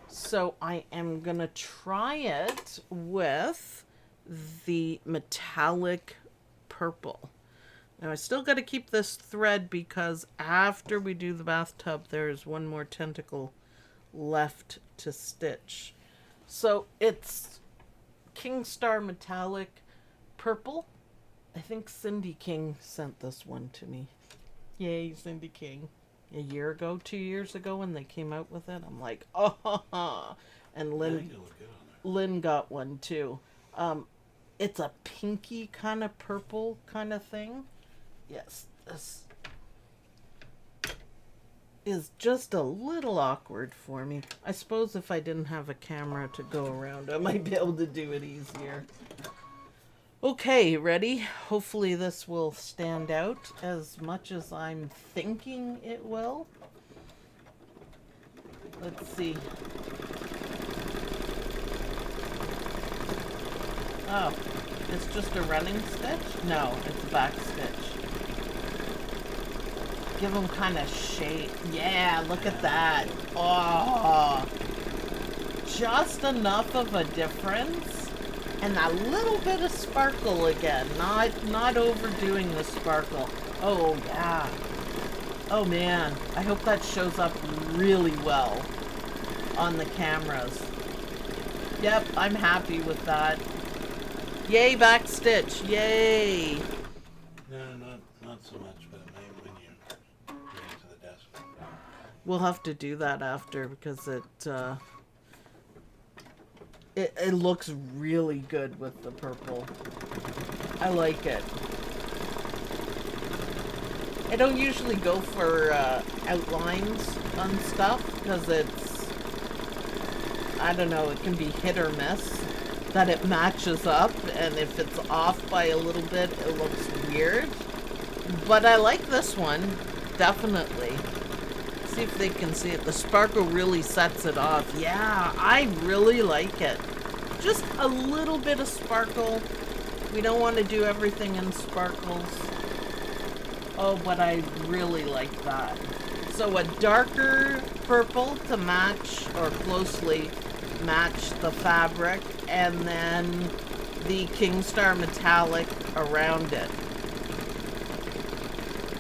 So I am gonna try it with the metallic purple. Now I still gotta keep this thread because after we do the bathtub, there's one more tentacle left to stitch. So it's King Star Metallic Purple. I think Cindy King sent this one to me. Yay, Cindy King. A year ago, 2 years ago, when they came out with it, I'm like, oh, and Lynn got one too. It's a pinky kind of purple kind of thing. Yes, this is just a little awkward for me. I suppose if I didn't have a camera to go around, I might be able to do it easier. Okay, ready? Hopefully this will stand out as much as I'm thinking it will. Let's see. Oh, it's just a running stitch? No, it's a back stitch. Give them kind of shape. Yeah, look at that. Oh, just enough of a difference. And that little bit of sparkle again. Not overdoing the sparkle. Oh, yeah. Oh, man. I hope that shows up really well on the cameras. Yep, I'm happy with that. Yay, back stitch. Yay. No, not so much, but it may when you get into the desk. We'll have to do that after because it looks really good with the purple. I like it. I don't usually go for outlines on stuff because it's, I don't know, it can be hit or miss that it matches up, and if it's off by a little bit, it looks weird. But I like this one, definitely. See if they can see it. The sparkle really sets it off. Yeah, I really like it. Just a little bit of sparkle. We don't want to do everything in sparkles. Oh, but I really like that. So a darker purple to match or closely match the fabric, and then the King Star Metallic around it.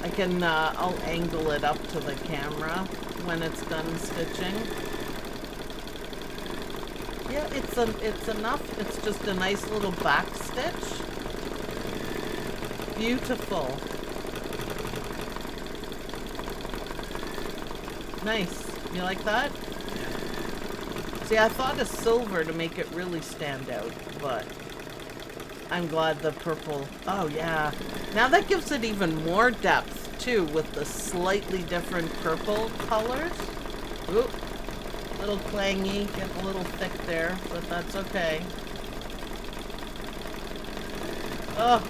I can, I'll angle it up to the camera when it's done stitching. Yeah, it's enough. It's just a nice little back stitch. Beautiful. Nice. You like that? See, I thought of silver to make it really stand out, but I'm glad the purple... Oh, yeah. Now that gives it even more depth. too with the slightly different purple colors. Ooh, little clangy, getting a little thick there, but that's okay. Oh,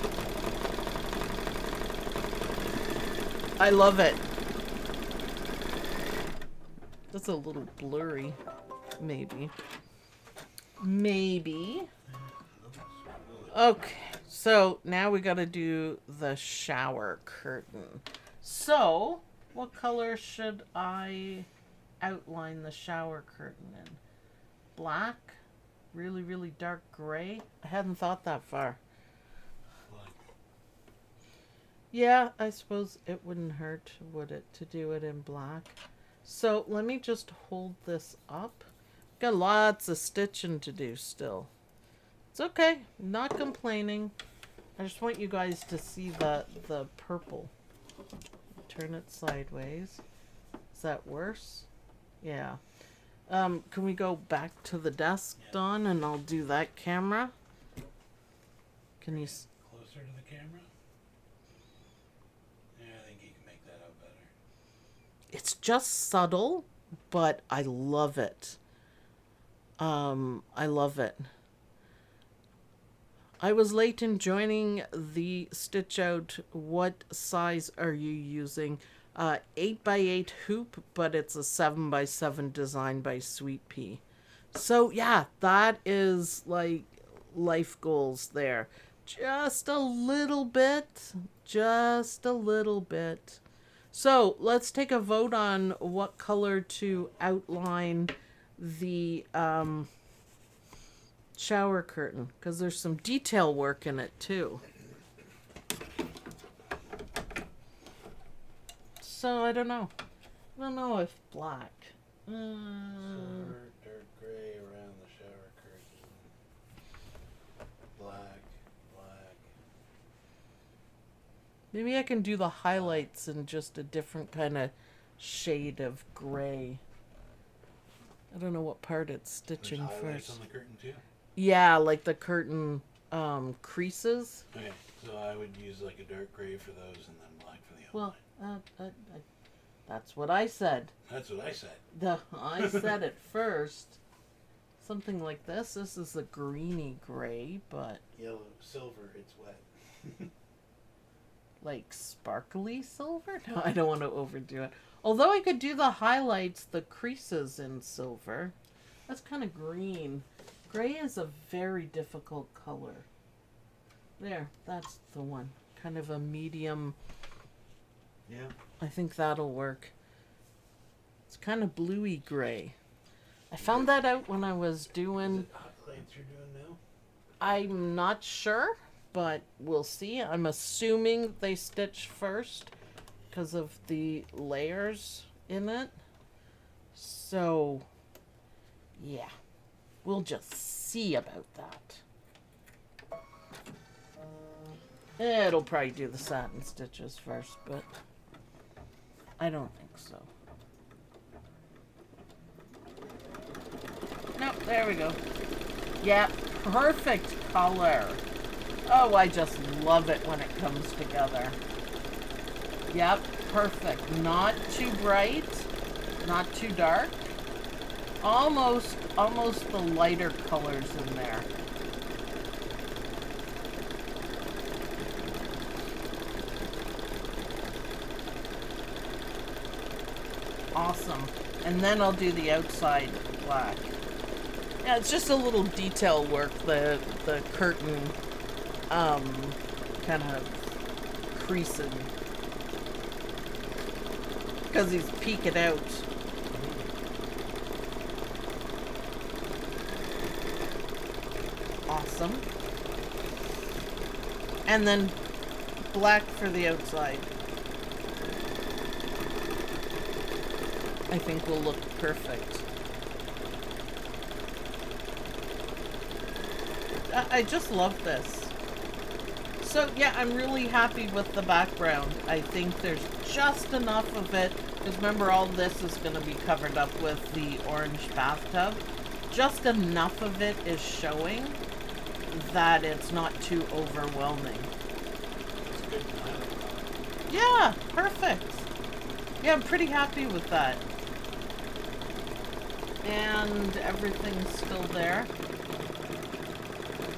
I love it. That's a little blurry, maybe. Maybe. Okay, so now we gotta do the shower curtain. So, what color should I outline the shower curtain in? Black? Really, really dark gray? I hadn't thought that far. Yeah, I suppose it wouldn't hurt, would it, to do it in black? So let me just hold this up. Got lots of stitching to do still. It's okay, not complaining. I just want you guys to see the purple. Turn it sideways. Is that worse? Yeah. Can we go back to the desk, Dawn, and I'll do that camera? Can you... Closer to the camera? Yeah, I think you can make that out better. It's just subtle, but I love it. I love it. I was late in joining the stitch out. What size are you using? 8x8 hoop, but it's a 7x7 design by Sweet Pea. So yeah, that is like life goals there. Just a little bit. Just a little bit. So let's take a vote on what color to outline the shower curtain, because there's some detail work in it too. So I don't know. I don't know if black. Silver, dark gray around the shower curtain. Black, black. Maybe I can do the highlights in just a different kind of shade of gray. I don't know what part it's stitching There's highlights first. on the curtain too? Yeah, like the curtain creases. Okay, so I would use like a dark gray for those and then black for the Well, outline. that's what I said. That's what I said. I said it first. Something like this. This is a greeny gray, but Yellow, silver, it's wet. like sparkly silver? No, I don't want to overdo it. Although I could do the highlights, the creases in silver. That's kind of green. Gray is a very difficult color. There, that's the one. Kind of a medium. Yeah. I think that'll work. It's kind of bluey gray. I found that out when I was Is doing... it hot lights you're doing now? I'm not sure, but we'll see. I'm assuming they stitch first because of the layers in it. So, yeah. We'll just see about that. It'll probably do the satin stitches first, but I don't think so. Nope, there we go. Yeah, perfect color. Oh, I just love it when it comes together. Yep, perfect. Not too bright, not too dark. Almost the lighter colors in there. Awesome. And then I'll do the outside black. Yeah, it's just a little detail work, the curtain kind of creasing. Because he's peeking out. Awesome. And then black for the outside. I think will look perfect. I just love this. So yeah, I'm really happy with the background. I think there's just enough of it, because remember all this is going to be covered up with the orange bathtub. Just enough of it is showing that it's not too overwhelming. It's good. Yeah, perfect. Yeah, I'm pretty happy with that. And everything's still there.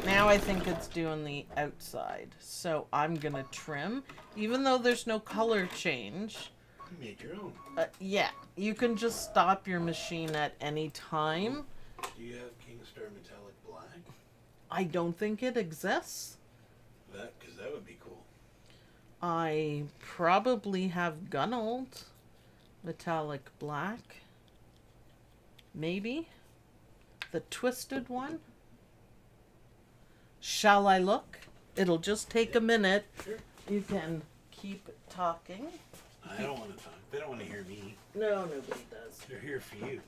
Now I think it's doing the outside. So I'm gonna trim. Even though there's no color change. You made your own. Yeah, you can just stop your machine at any time. Do you have Kingstar Metallic Black? I don't think it exists. Because that would be cool. I probably have Gunold Metallic Black. Maybe. The twisted one. Shall I look? It'll just take a minute. Sure. You can keep talking. I don't want to talk. They don't want to hear me. No, nobody does. They're here for you.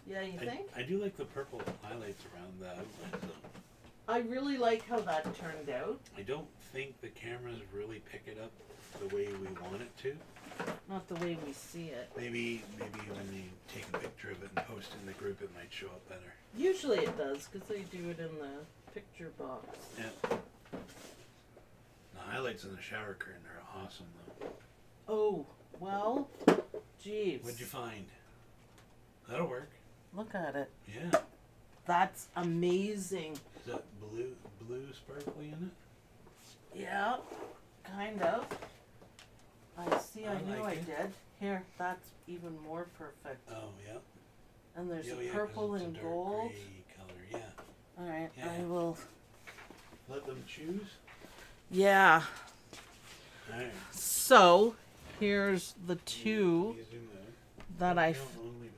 Yeah, you think? I do like the purple highlights around the outlines, though. I really like how that turned out. I don't think the cameras really pick it up the way we want it to. Not the way we see it. Maybe when they take a picture of it and post it in the group, it might show up better. Usually it does, because they do it in the picture box. Yeah. The highlights in the shower curtain are awesome, though. Oh, well, jeez. What'd you find? That'll work. Look at it. Yeah. That's amazing. Is that blue sparkly in it? Yeah, kind of. I see, I knew I like it. did. Here, that's even more perfect. Oh, yeah. And there's Yeah, a 'cause purple it's a and dark gold. gray color, yeah. Alright, Yeah. I will. Let them choose. Yeah. Alright. So, here's the two You zoom out. that I No, leave it.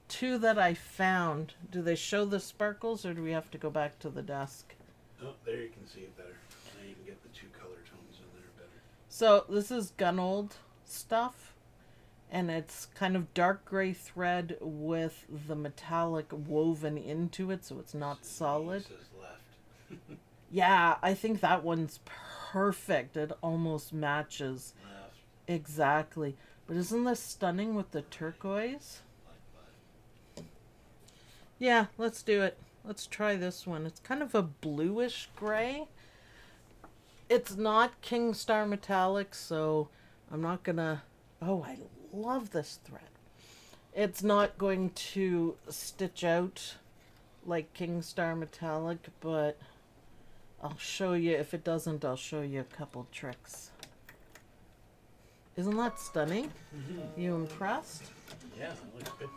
two that I found. Do they show the sparkles or do we have to go back to the desk? Oh, there you can see it better. Now you can get the two color tones in there better. So this is Gunold stuff, and it's kind of dark gray thread with the metallic woven into it, so it's not solid. It says left. Yeah, I think that one's perfect. It almost matches Left. exactly. But isn't this stunning with the turquoise? Yeah, let's do it. Let's try this one. It's kind of a bluish gray. It's not Kingstar Metallic, so I'm not gonna... Oh, I love this thread. It's not going to stitch out like Kingstar Metallic, but I'll show you. If it doesn't, I'll show you a couple tricks. Isn't that stunning? You impressed? Yeah, that looks good.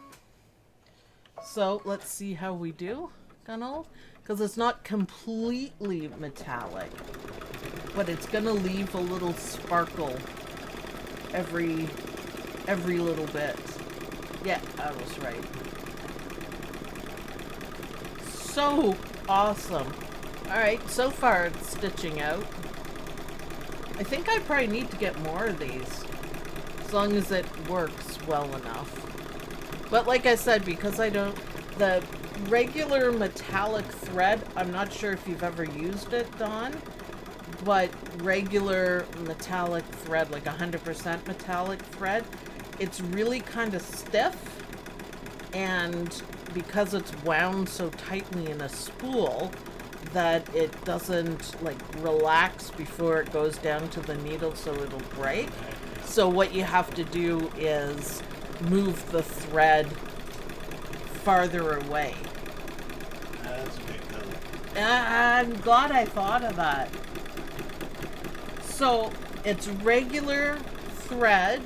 So let's see how we do, Gunold, because it's not completely metallic, but it's gonna leave a little sparkle every little bit. Yeah, I was right. So awesome. All right, so far it's stitching out. I think I probably need to get more of these, as long as it works well enough. But like I said, because I don't... The regular metallic thread, I'm not sure if you've ever used it, Dawn, but regular metallic thread, like 100% metallic thread, it's really kind of stiff, and because it's wound so tightly in a spool that it doesn't like relax before it goes down to the needle, so it'll break. So what you have to do is move the thread farther away. That's a good color. I'm glad I thought of that. So it's regular thread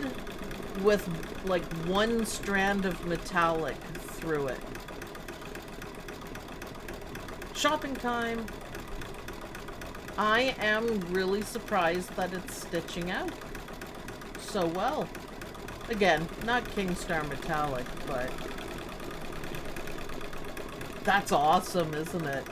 with like one strand of metallic through it. Shopping time. I am really surprised that it's stitching out so well. Again, not Kingstar Metallic, but that's awesome, isn't it?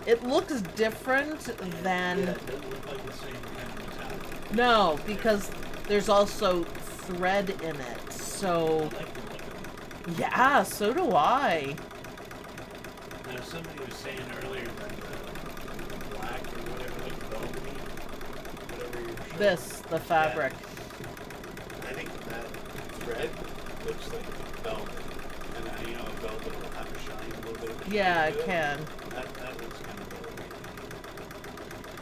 It looks different than... Yeah, it doesn't look like the same kind of metallic. No, because there's also thread in it, so... I like the look of it. Yeah, so do I. Now, somebody was saying earlier that the black or whatever, like velvety, whatever you're showing. This, the fabric. I think that thread looks like velvet. And you know, velvet will have a shine a little bit. Yeah, to it can. That looks kind of velvety.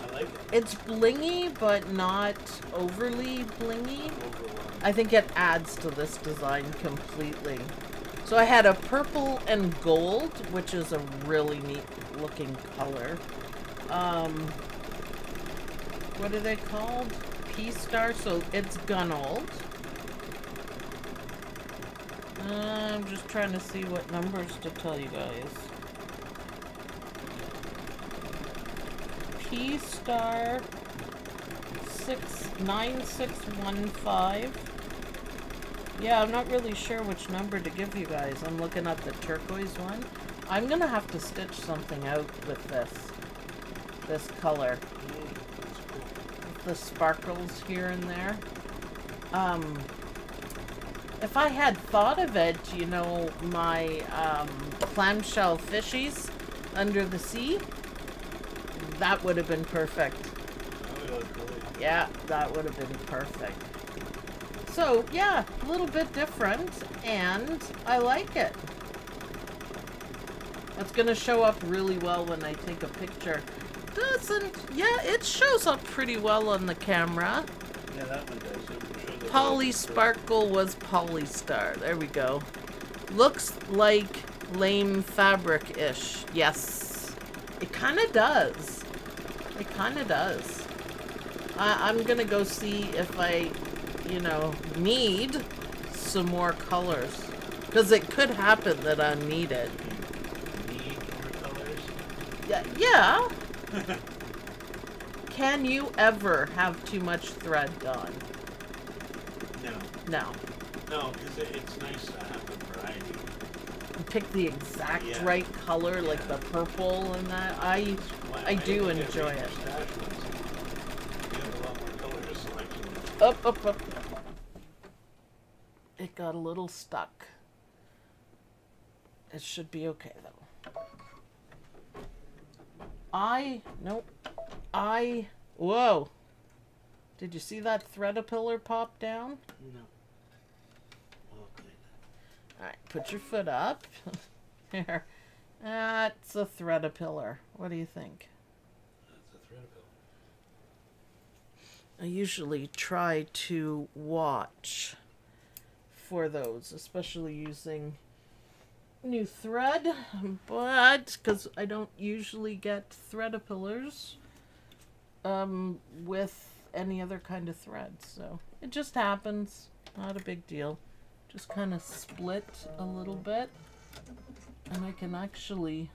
I like it. It's blingy, but not overly blingy. Overwhelmed. I think it adds to this design completely. So I had a purple and gold, which is a really neat looking color. What are they called? P-Star, so it's gunnelled. I'm just trying to see what numbers to tell you guys. P-Star 69615. Yeah, I'm not really sure which number to give you guys. I'm looking at the turquoise one. I'm gonna have to stitch something out with this color. That's cool. With the sparkles here and there. If I had thought of it, you know, my clamshell fishies under the sea, that would have been perfect. Oh, yeah, cool. Yeah, that would have been perfect. So, yeah, a little bit different, and I like it. It's gonna show up really well when I take a picture. Yeah, it shows up pretty well on the camera. Yeah, that one does. Poly Sparkle was Polystar. There we go. Looks like lame fabric-ish. Yes. It kind of does. It kind of does. I'm gonna go see if I, you know, need some more colors. Because it could happen that I need it. Need more colors? Yeah. Can you ever have too much thread done? No. No. No, because it's nice to have a variety. Pick the exact Yeah. right color, like the purple and that. I do look at enjoy your it. stash ones. You have a lot more color selection. Up. It got a little stuck. It should be okay though. Whoa. Did you see that thread-a-pillar pop down? No. Okay. Alright, put your foot up. There. That's a thread-a-pillar. What do you think? That's a thread pillow. I usually try to watch for those, especially using new thread, but because I don't usually get thread-a-pillars with any other kind of thread, so it just happens. Not a big deal. Just kind of split a little bit, and I can actually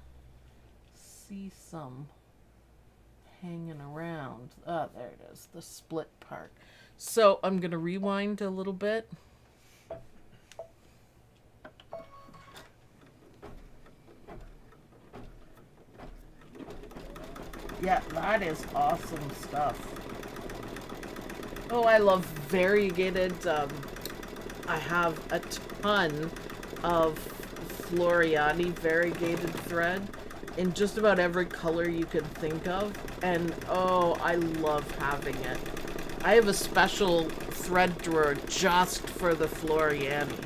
see some hanging around. Ah, there it is, the split part. So I'm gonna rewind a little bit. Yeah, that is awesome stuff. Oh, I love variegated. I have a ton of Floriani variegated thread in just about every color you could think of. And oh, I love having it. I have a special thread drawer just for the Floriani.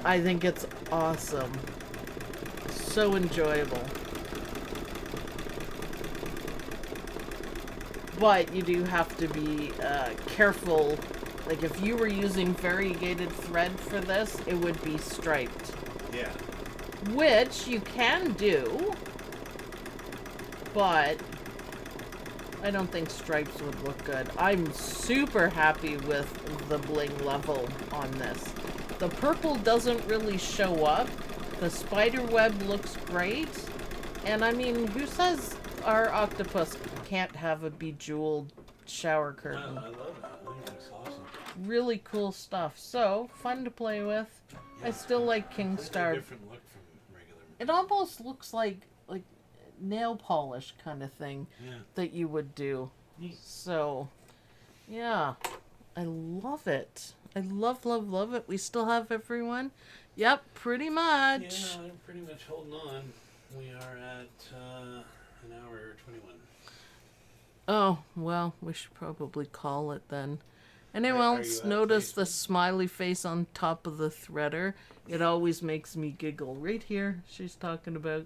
I think it's awesome. So enjoyable. But you do have to be careful. Like if you were using variegated thread for this, it would be striped. Yeah. Which you can do, but I don't think stripes would look good. I'm super happy with the bling level on this. The purple doesn't really show up. The spider web looks great. And I mean, who says our octopus can't have a bejeweled shower curtain? I love that. I think it's awesome. Really cool stuff. So, fun to play with. I still like It's Kingstar. a different look from regular. It almost looks like nail polish kind of thing Yeah. that you would do. Neat. So, yeah. I love it. I love it. We still have everyone? Yep, pretty much. Yeah, I'm pretty much holding on. We are at an hour 21. Oh, well, we should probably call it then. Anyone Are else you at notice the Facebook? smiley face on top of the threader? It always makes me giggle. Right here, she's talking about.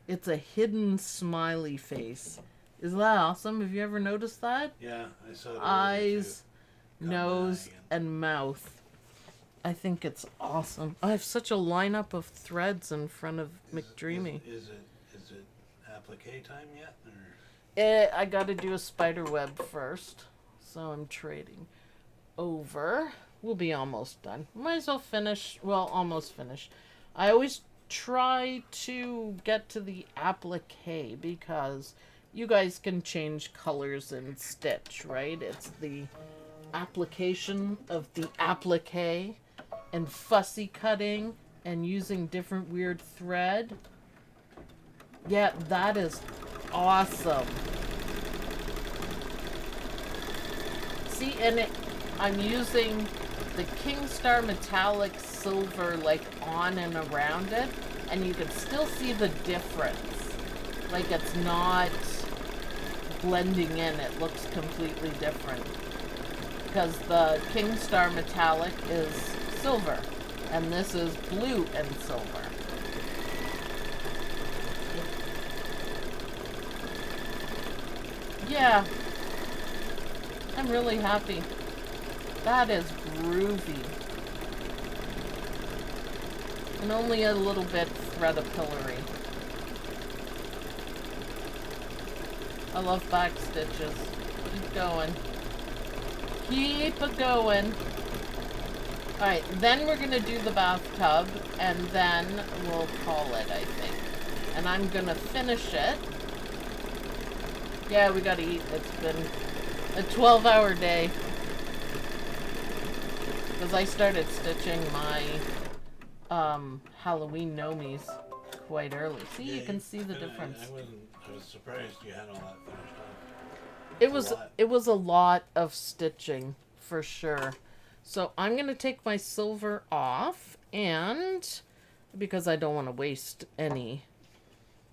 It's a hidden smiley face. Isn't that awesome? Have you ever noticed that? Yeah, I saw it. Eyes, Got my nose, eye again. and mouth. I think it's awesome. I have such a lineup of threads in front of McDreamy. Is it applique time yet? Or? I gotta do a spider web first. So I'm trading over. We'll be almost done. Might as well finish. Well, almost finish. I always try to get to the applique because you guys can change colors in stitch, right? It's the application of the applique and fussy cutting and using different weird thread. Yeah, that is awesome. See, and I'm using the Kingstar metallic silver like on and around it, and you can still see the difference. Like it's not blending in, it looks completely different. Because the Kingstar metallic is silver, and this is blue and silver. Yeah, I'm really happy. That is groovy. And only a little bit thread-a-pillory. I love back stitches. Keep going. Keep it going. Alright, then we're going to do the bathtub, and then we'll call it, I think. And I'm going to finish it. Yeah, we gotta eat. It's been a 12-hour day. Because I started stitching my Halloween gnomies quite early. See, Yeah, you can see the difference. I was surprised you had all that finished off. It was a lot of stitching for sure. So I'm gonna take my silver off, and because I don't want to waste any.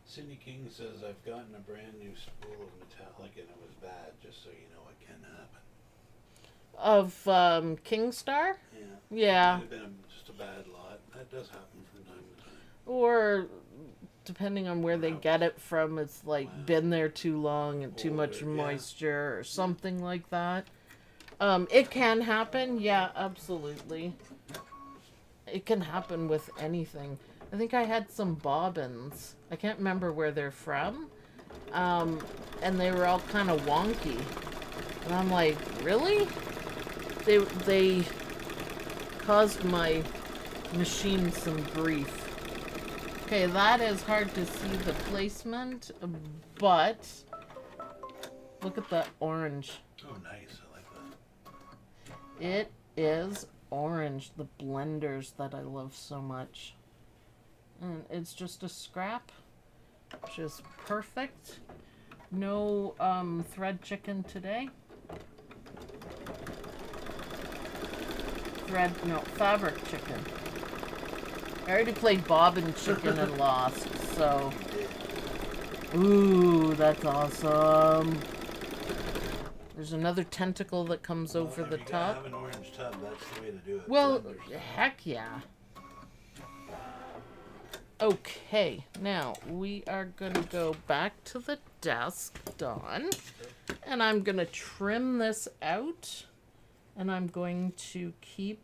Cindy King says, I've gotten a brand new spool of metallic and it was bad, just so you know it can happen. Of Kingstar? Yeah. Yeah. It might have been just a bad lot. That does happen from time to time. Or depending on where they get it from, it's like been there too long and too much Yeah. moisture or something like that. It can happen, yeah, absolutely. It can happen with anything. I think I had some bobbins. I can't remember where they're from. And they were all kind of wonky. And I'm like, really? They caused my machine some grief. Okay, that is hard to see the placement, but look at the orange. Oh, nice. I like that. It is orange, the blenders that I love so much. And it's just a scrap, which is perfect. No thread chicken today. Fabric chicken. I already played Bobbin chicken and lost, so. Ooh, that's awesome. There's another tentacle that comes over the If you top. have an orange tub, that's the way to do it. Well, Blenders. heck yeah. Okay, now we are gonna go back to the desk, Dawn, and I'm gonna trim this out, and I'm going to keep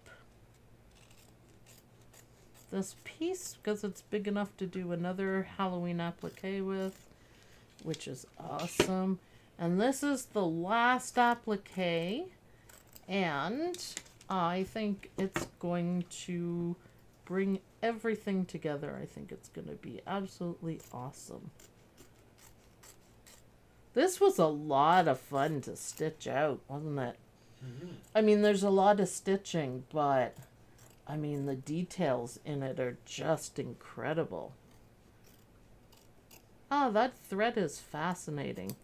this piece because it's big enough to do another Halloween applique with, which is awesome. And this is the last applique, and I think it's going to bring everything together. I think it's going to be absolutely awesome. This was a lot of fun to stitch out, wasn't it? Mm-hmm. I mean, there's a lot of stitching, but I mean, the details in it are just incredible. Oh, that thread is fascinating.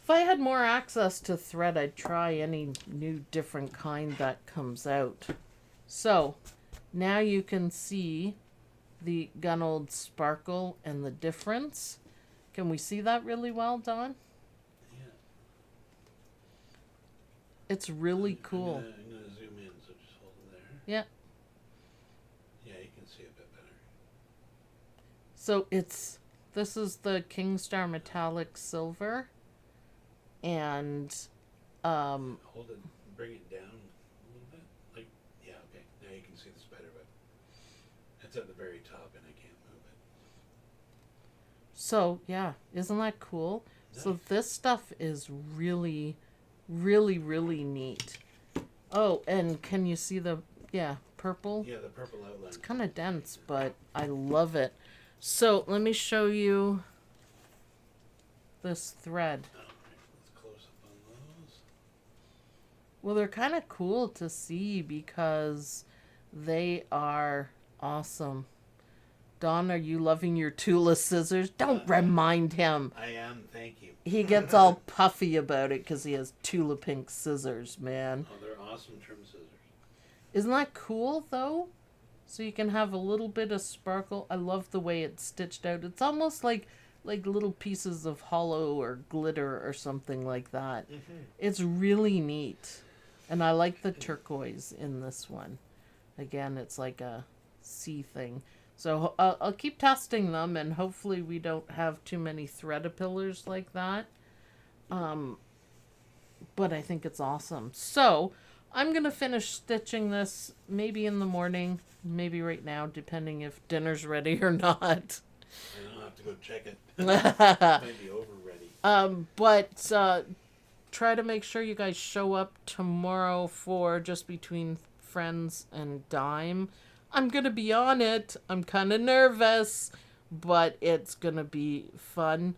If I had more access to thread, I'd try any new different kind that comes out. So, now you can see the Gunold sparkle and the difference. Can we see that really well, Dawn? Yeah. It's really cool. I'm gonna zoom in, so just hold it there. Yeah. Yeah, you can see a bit better. So it's This is the Kingstar Metallic Silver. And, Hold it, bring it down a little bit. Like, yeah, okay. Now you can see the spider web. It's at the very top and I can't move it. so, yeah, isn't that cool? Nice. So this stuff is really, really, really neat. Oh, and can you see the, purple? Yeah, the purple outline. It's kind of dense, but I love it. So let me show you this thread. Alright, let's close up on those. Well, they're kind of cool to see because they are awesome. Don, are you loving your Tula scissors? Don't remind him. I am, thank you. He gets all puffy about it because he has Tula pink scissors, man. Oh, they're awesome trim scissors. Isn't that cool, though? So you can have a little bit of sparkle. I love the way it's stitched out. It's almost like little pieces of hollow or glitter or something like that. Mm-hmm. It's really neat. And I like the turquoise in this one. Again, it's like a sea thing. So I'll keep testing them, and hopefully we don't have too many thread-a-pillars like that. But I think it's awesome. So I'm going to finish stitching this maybe in the morning, maybe right now, depending if dinner's ready or not. I don't have to go check it. It might be over ready. But try to make sure you guys show up tomorrow for Just Between Friends and Dime. I'm going to be on it. I'm kind of nervous, but it's going to be fun.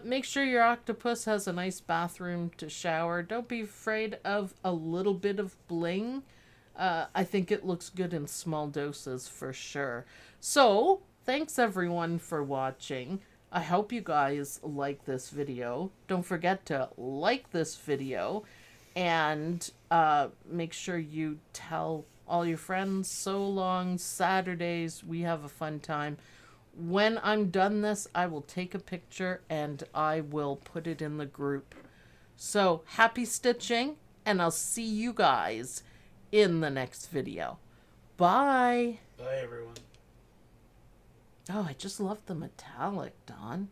Make sure your octopus has a nice bathroom to shower. Don't be afraid of a little bit of bling. I think it looks good in small doses for sure. So, thanks everyone for watching. I hope you guys like this video. Don't forget to like this video and make sure you tell all your friends. So long Saturdays. We have a fun time. When I'm done this, I will take a picture and I will put it in the group. So, happy stitching, and I'll see you guys in the next video. Bye! Bye, everyone. Oh, I just love the metallic, Don.